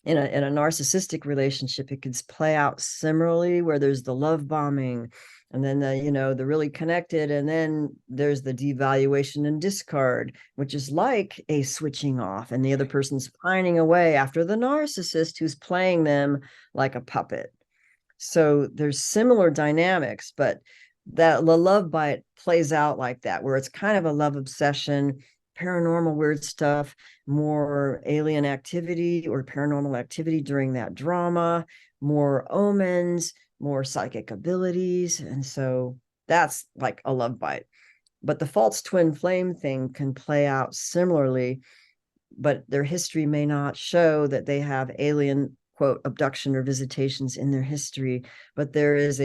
in a narcissistic relationship, it could play out similarly, where there's the love bombing, and then the really connected, and then there's the devaluation and discard, which is like a switching off, and the other person's pining away after the narcissist who's playing them like a puppet. So there's similar dynamics, but that the love bite plays out like that, where it's kind of a love obsession, paranormal weird stuff, more alien activity or paranormal activity during that drama, more omens, more psychic abilities. And so that's like a love bite. But the false twin flame thing can play out similarly, but their history may not show that they have alien, quote, abduction or visitations in their history. But there is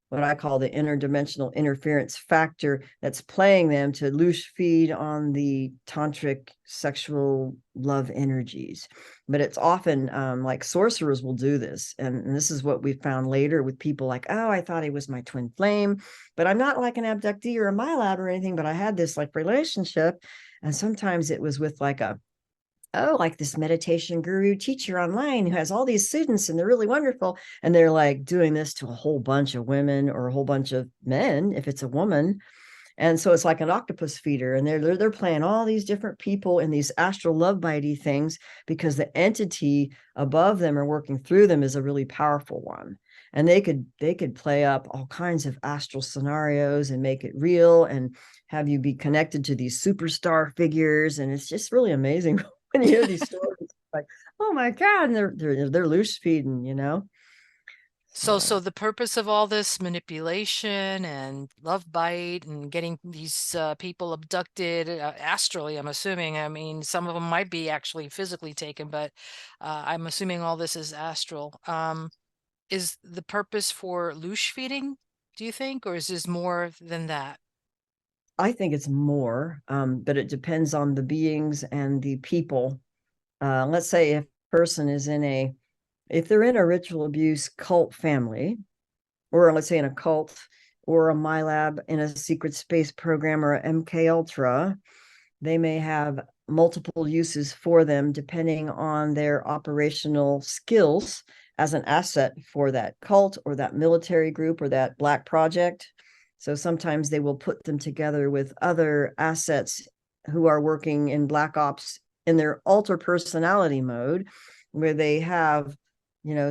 what I call the interdimensional interference factor that's playing them to loose feed on the tantric sexual love energies. But it's often like sorcerers will do this. And this is what we found later with people like, oh, I thought he was my twin flame, but I'm not like an abductee or a MILAB or anything, but I had this like relationship. And sometimes it was with like like this meditation guru teacher online who has all these students and they're really wonderful. And they're like doing this to a whole bunch of women or a whole bunch of men, if it's a woman. And so it's like an octopus feeder, and they're playing all these different people in these astral love bitey things because the entity above them or working through them is a really powerful one. And they could play up all kinds of astral scenarios and make it real and have you be connected to these superstar figures. And it's just really amazing when you hear these stories, like, oh my God, and they're loose feeding. So the purpose of all this manipulation and love bite and getting these people abducted astrally, I'm assuming. I mean, some of them might be actually physically taken, but I'm assuming all this is astral. Is the purpose for loose feeding, do you think, or is this more than that? I think it's more, but it depends on the beings and the people. Let's say if a person is if they're in a ritual abuse cult family, or let's say in a cult or a MILAB in a secret space program or a MK Ultra, they may have multiple uses for them depending on their operational skills as an asset for that cult or that military group or that black project. So sometimes they will put them together with other assets who are working in Black Ops in their alter personality mode, where they have,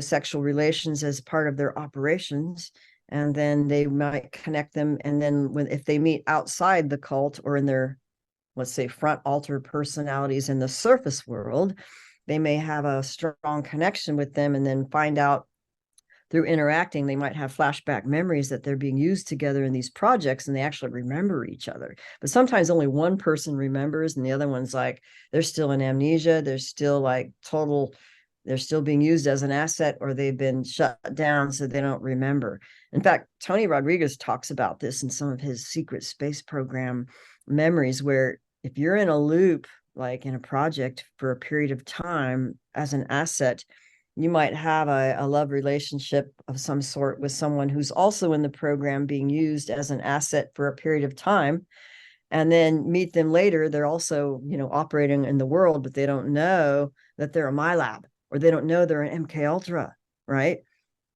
sexual relations as part of their operations. And then they might connect them. And then if they meet outside the cult or in their, let's say, front alter personalities in the surface world, they may have a strong connection with them and then find out through interacting, they might have flashback memories that they're being used together in these projects and they actually remember each other. But sometimes only one person remembers and the other one's like, they're still in amnesia. They're still like they're still being used as an asset, or they've been shut down so they don't remember. In fact, Tony Rodriguez talks about this in some of his secret space program memories, where if you're in a loop, like in a project for a period of time as an asset, you might have a love relationship of some sort with someone who's also in the program being used as an asset for a period of time, and then meet them later. They're also, operating in the world, but they don't know that they're a MILAB, or they don't know they're an MK Ultra, right?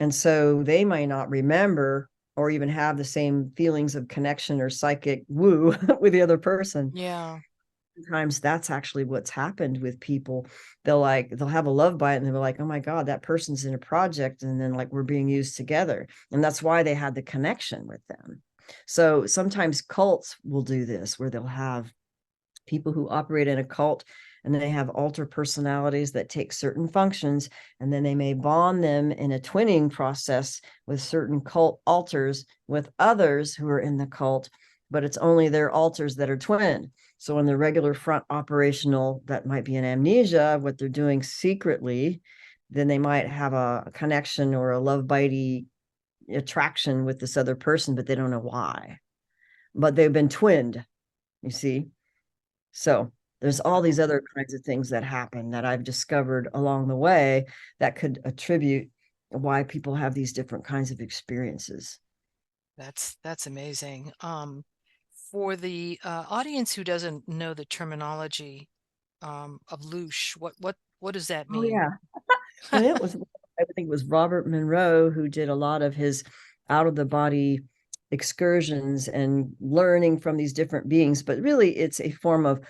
And so they might not remember or even have the same feelings of connection or psychic woo with the other person. Yeah. Sometimes that's actually what's happened with people. They'll have a love bite and they're like, oh my God, that person's in a project. And then like we're being used together. And that's why they had the connection with them. So sometimes cults will do this, where they'll have people who operate in a cult and they have alter personalities that take certain functions, and then they may bond them in a twinning process with certain cult alters with others who are in the cult, but it's only their alters that are twinned. So in the regular front operational, that might be an amnesia, what they're doing secretly, then they might have a connection or a love bitey attraction with this other person, but they don't know why. But they've been twinned, you see? So there's all these other kinds of things that happen that I've discovered along the way that could attribute why people have these different kinds of experiences. That's amazing. For the audience who doesn't know the terminology of loosh, what does that Oh mean? yeah. And it was, I think it was Robert Monroe who did a lot of his out of the body excursions and learning from these different beings. But really, it's a form of,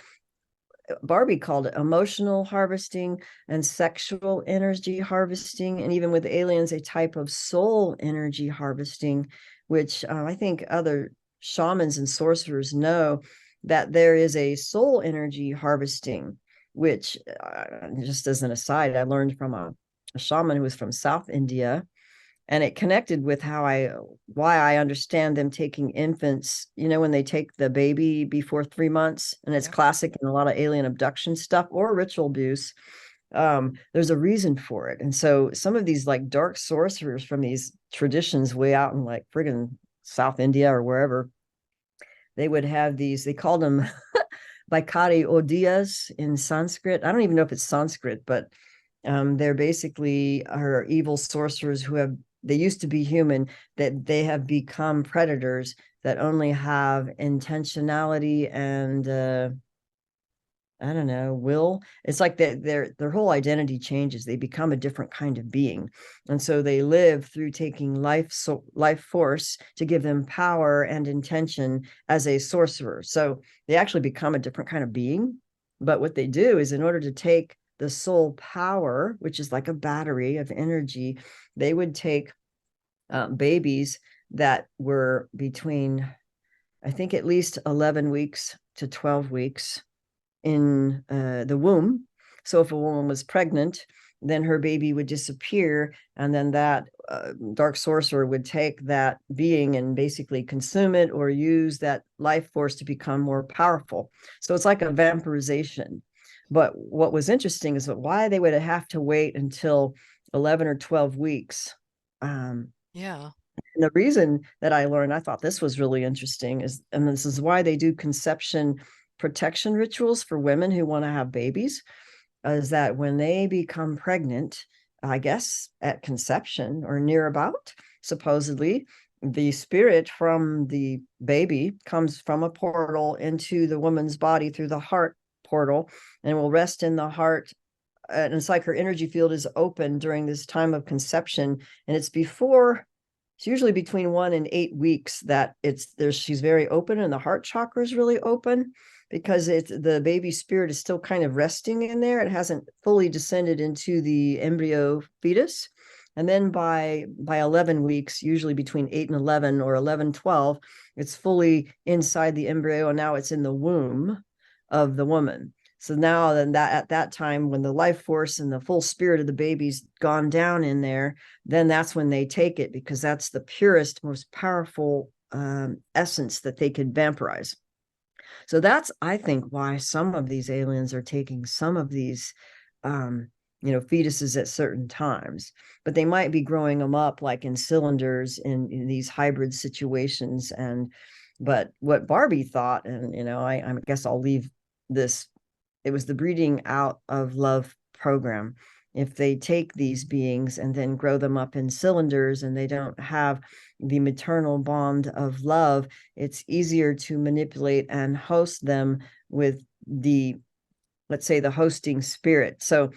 Barbie called it emotional harvesting and sexual energy harvesting, and even with aliens, a type of soul energy harvesting, which I think other shamans and sorcerers know that there is a soul energy harvesting, which just as an aside, I learned from a shaman who was from South India, and it connected with why I understand them taking infants, when they take the baby before 3 months, and it's Yep. classic in a lot of alien abduction stuff or ritual abuse. There's a reason for it. And so some of these like dark sorcerers from these traditions way out in like friggin' South India or wherever, they would have these, they called them Vaikari Odias in Sanskrit. I don't even know if it's Sanskrit, but they're basically are evil sorcerers who they used to be human, that they have become predators that only have intentionality and I don't know, will. It's like their whole identity changes. They become a different kind of being. And so they live through taking life force to give them power and intention as a sorcerer. So they actually become a different kind of being. But what they do is, in order to take the soul power, which is like a battery of energy, they would take babies that were between, I think, at least 11 weeks to 12 weeks in the womb. So if a woman was pregnant, then her baby would disappear, and then that dark sorcerer would take that being and basically consume it or use that life force to become more powerful. So it's like a vampirization. But what was interesting is that why they would have to wait until 11 or 12 weeks. Yeah. And the reason that I learned, I thought this was really interesting, and this is why they do conception protection rituals for women who want to have babies, is that when they become pregnant, I guess at conception or near about, supposedly, the spirit from the baby comes from a portal into the woman's body through the heart portal and will rest in the heart. And it's like her energy field is open during this time of conception. And it's usually between 1 and 8 weeks that she's very open and the heart chakra is really open. because it's the baby spirit is still kind of resting in there. It hasn't fully descended into the embryo fetus. And then by 11 weeks, usually between 8 and 11 or 11, 12, it's fully inside the embryo, and now it's in the womb of the woman. So now then that at that time, when the life force and the full spirit of the baby's gone down in there, then that's when they take it, because that's the purest, most powerful essence that they could vampirize. So that's, I think, why some of these aliens are taking some of these fetuses at certain times, but they might be growing them up like in cylinders in these hybrid situations. And but what Barbie thought, and I guess I'll leave this, it was the breeding out of love program. If they take these beings and then grow them up in cylinders and they don't have the maternal bond of love, it's easier to manipulate and host them with the, let's say, the hosting spirit. So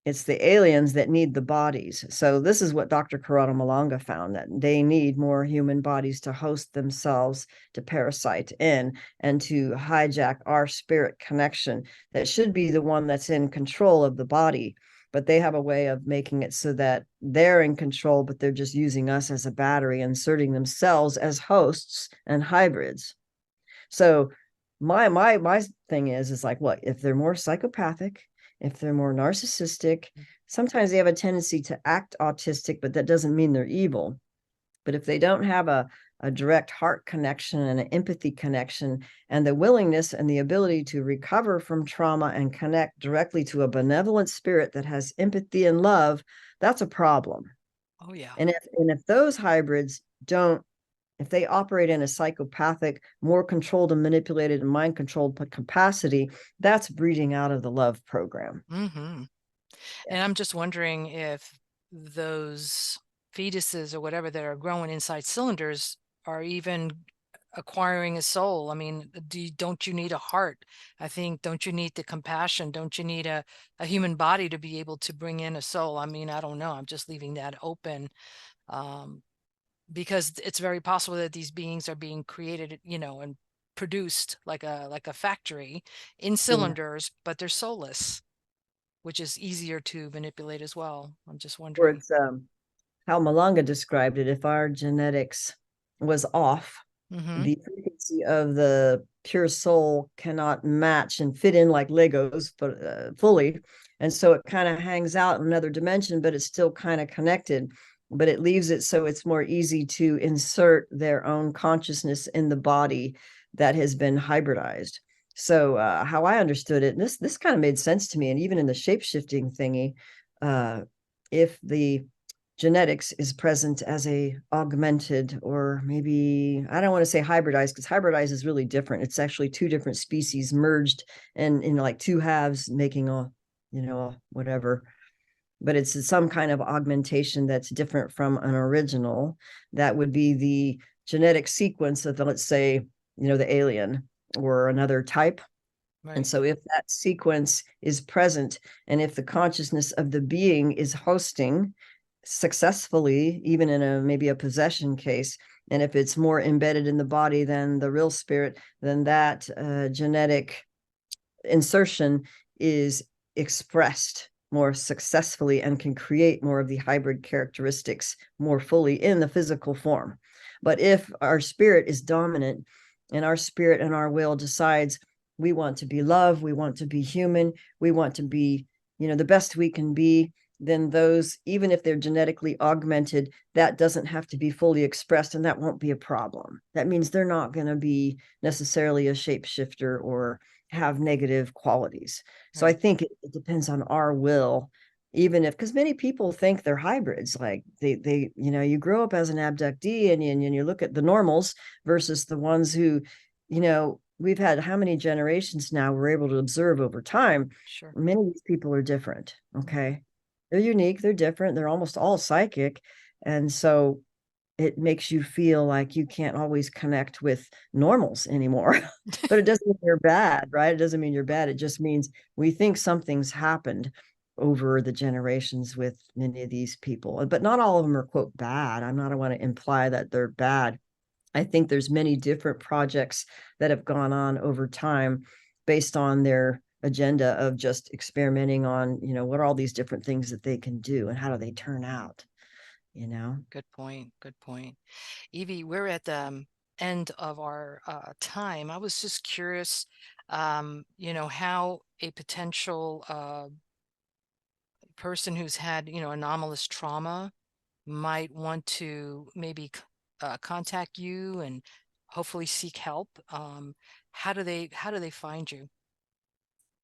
it's the aliens that need the bodies. So this is what Dr. Corrado Malanga found, that they need more human bodies to host themselves, to parasite in, and to hijack our spirit connection that should be the one that's in control of the body. But they have a way of making it so that they're in control, but they're just using us as a battery, inserting themselves as hosts and hybrids. So my thing is like, what if they're more psychopathic, if they're more narcissistic? Sometimes they have a tendency to act autistic, but that doesn't mean they're evil. But if they don't have a direct heart connection and an empathy connection, and the willingness and the ability to recover from trauma and connect directly to a benevolent spirit that has empathy and love, that's a problem. Oh yeah. And if those hybrids don't, if they operate in a psychopathic, more controlled and manipulated and mind controlled capacity, that's breeding out of the love program. Mm-hmm. Yeah. And I'm just wondering if those fetuses or whatever that are growing inside cylinders are even acquiring a soul. I mean, don't you need a heart? I think, don't you need the compassion? Don't you need a human body to be able to bring in a soul? I mean, I don't know. I'm just leaving that open, because it's very possible that these beings are being created, and produced like a factory in Yeah. cylinders, but they're soulless, which is easier to manipulate as well. I'm just Or wondering. it's how Malanga described it. If our genetics was off, Mm-hmm. the frequency of the pure soul cannot match and fit in like Legos, but fully. And so it kind of hangs out in another dimension, but it's still kind of connected. But it leaves it so it's more easy to insert their own consciousness in the body that has been hybridized. So how I understood it, and this kind of made sense to me, and even in the shape-shifting thingy, uh, if the genetics is present as a augmented, or maybe I don't want to say hybridized, because hybridized is really different. It's actually two different species merged and in like two halves making a whatever, but it's some kind of augmentation that's different from an original. That would be the genetic sequence of the, let's say, the alien or another type. And Right. so if that sequence is present, and if the consciousness of the being is hosting successfully, even in a maybe a possession case, and if it's more embedded in the body than the real spirit, then that genetic insertion is expressed more successfully and can create more of the hybrid characteristics more fully in the physical form. But if our spirit is dominant, and our spirit and our will decides we want to be love, we want to be human, we want to be, the best we can be, then those, even if they're genetically augmented, that doesn't have to be fully expressed, and that won't be a problem. That means they're not going to be necessarily a shapeshifter or have negative qualities. So I Right. think it depends on our will, even if, because many people think they're hybrids, like they you grow up as an abductee, and you look at the normals versus the ones who, we've had how many generations now we're able to observe over time. Sure. Many of these people are different. Okay. They're unique, they're different, they're almost all psychic. And so it makes you feel like you can't always connect with normals anymore. But it doesn't mean you're bad, right? It doesn't mean you're bad. It just means we think something's happened over the generations with many of these people, but not all of them are quote bad. I want to imply that they're bad. I think there's many different projects that have gone on over time based on their agenda of just experimenting on, what are all these different things that they can do and how do they turn out, you know? Good point. Good point. Evie, we're at the end of our time. I was just curious, how a potential person who's had, anomalous trauma might want to maybe contact you and hopefully seek help. How do they find you?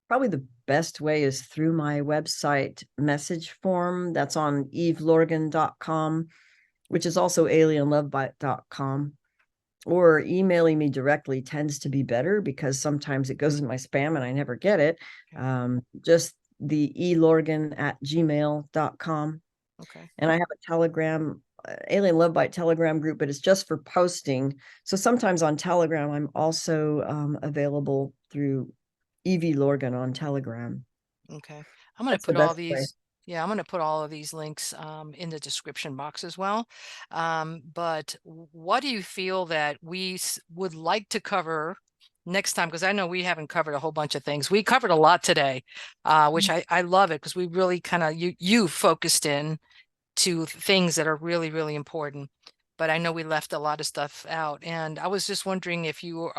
Probably the best way is through my website message form that's on evelorgen.com, which is also alienlovebite.com. Or emailing me directly tends to be better because sometimes it goes in my spam and I never get it. Okay. Just the elorgen@gmail.com. Okay. And I have a Telegram, Alien Love Bite Telegram group, but it's just for posting. So sometimes on Telegram, I'm also available through Evie Lorgen on Telegram. Okay. I'm going to That's the put all best way. these, yeah, I'm going to put all of these links in the description box as well. But what do you feel that we would like to cover next time? Because I know we haven't covered a whole bunch of things. We covered a lot today, which I love it because we really kind of, you focused in to things that are really, really important. But I know we left a lot of stuff out. And I was just wondering if you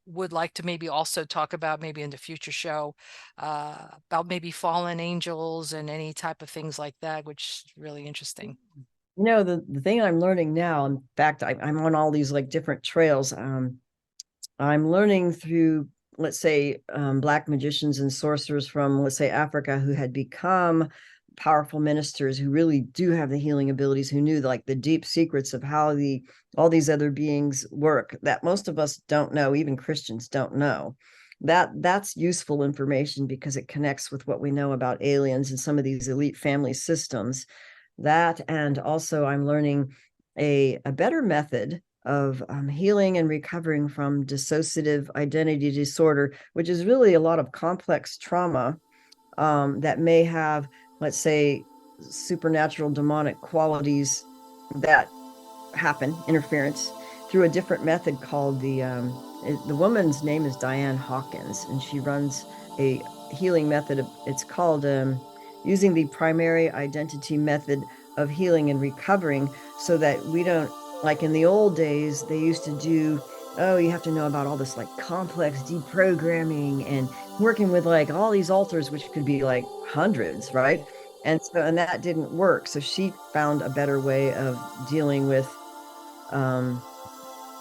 would like to maybe also talk about maybe in the future show about maybe fallen angels and any type of things like that, which is really interesting. The thing I'm learning now, in fact, I'm on all these like different trails. I'm learning through, let's say, Black magicians and sorcerers from, let's say, Africa who had become powerful ministers who really do have the healing abilities, who knew like the deep secrets of how all these other beings work that most of us don't know, even Christians don't know. That's useful information because it connects with what we know about aliens and some of these elite family systems. That, and also I'm learning a better method of healing and recovering from dissociative identity disorder, which is really a lot of complex trauma that may have, let's say, supernatural demonic qualities that happen, interference, through a different method called the woman's name is Diane Hawkins, and she runs a healing method. It's called using the primary identity method of healing and recovering, so that we don't, like in the old days, they used to do, oh, you have to know about all this like complex deprogramming and working with like all these altars, which could be like hundreds, right? And that didn't work. So she found a better way of dealing with um,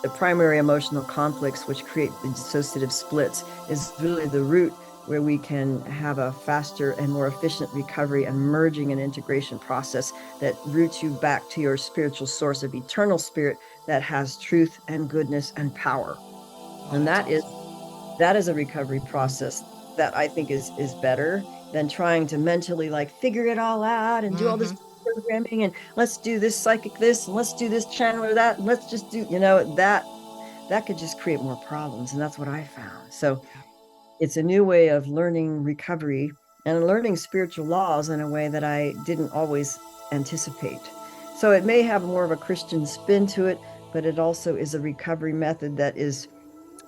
the primary emotional conflicts, which create the dissociative splits, is really the root where we can have a faster and more efficient recovery and merging and integration process that roots you back to your spiritual source of eternal spirit that has truth and goodness and power. Oh, And that's that is awesome. that is a recovery process that I think is better than trying to mentally like figure it all out and do all this Mm-hmm. programming and let's do this psychic this and let's do this channeler that and let's just do, that could just create more problems. And that's what I found. So Yeah. it's a new way of learning recovery and learning spiritual laws in a way that I didn't always anticipate. So it may have more of a Christian spin to it, but it also is a recovery method that is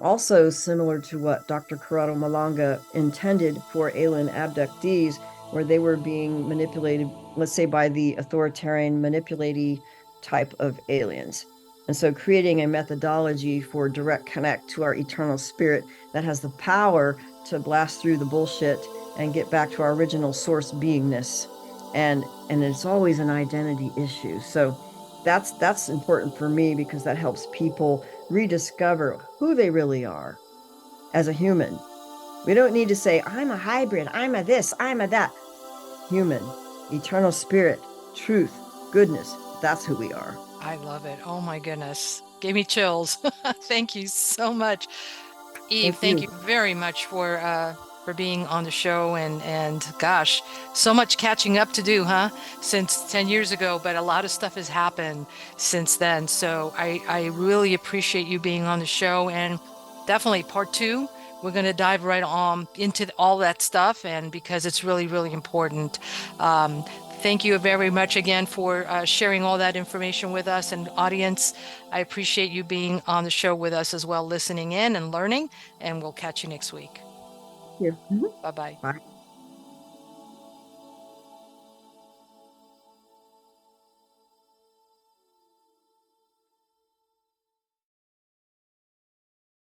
also similar to what Dr. Corrado Malanga intended for alien abductees, where they were being manipulated, let's say, by the authoritarian, manipulative type of aliens. And so creating a methodology for direct connect to our eternal spirit that has the power to blast through the bullshit and get back to our original source beingness. And it's always an identity issue. So that's important for me because that helps people rediscover who they really are as a human. We don't need to say, I'm a hybrid, I'm a this, I'm a that. Human, eternal spirit, truth, goodness. That's who we are. I love it. Oh my goodness. Gave me chills. Thank you so much. Eve, Thank thank you. you very much for being on the show and gosh, so much catching up to do, huh? Since 10 years ago, but a lot of stuff has happened since then. So I really appreciate you being on the show and definitely part two. We're going to dive right on into all that stuff and because it's really, really important. Um, Thank you very much again for sharing all that information with us and audience. I appreciate you being on the show with us as well, listening in and learning, and we'll catch you next week. Yeah. Mhm. Bye-bye. Bye.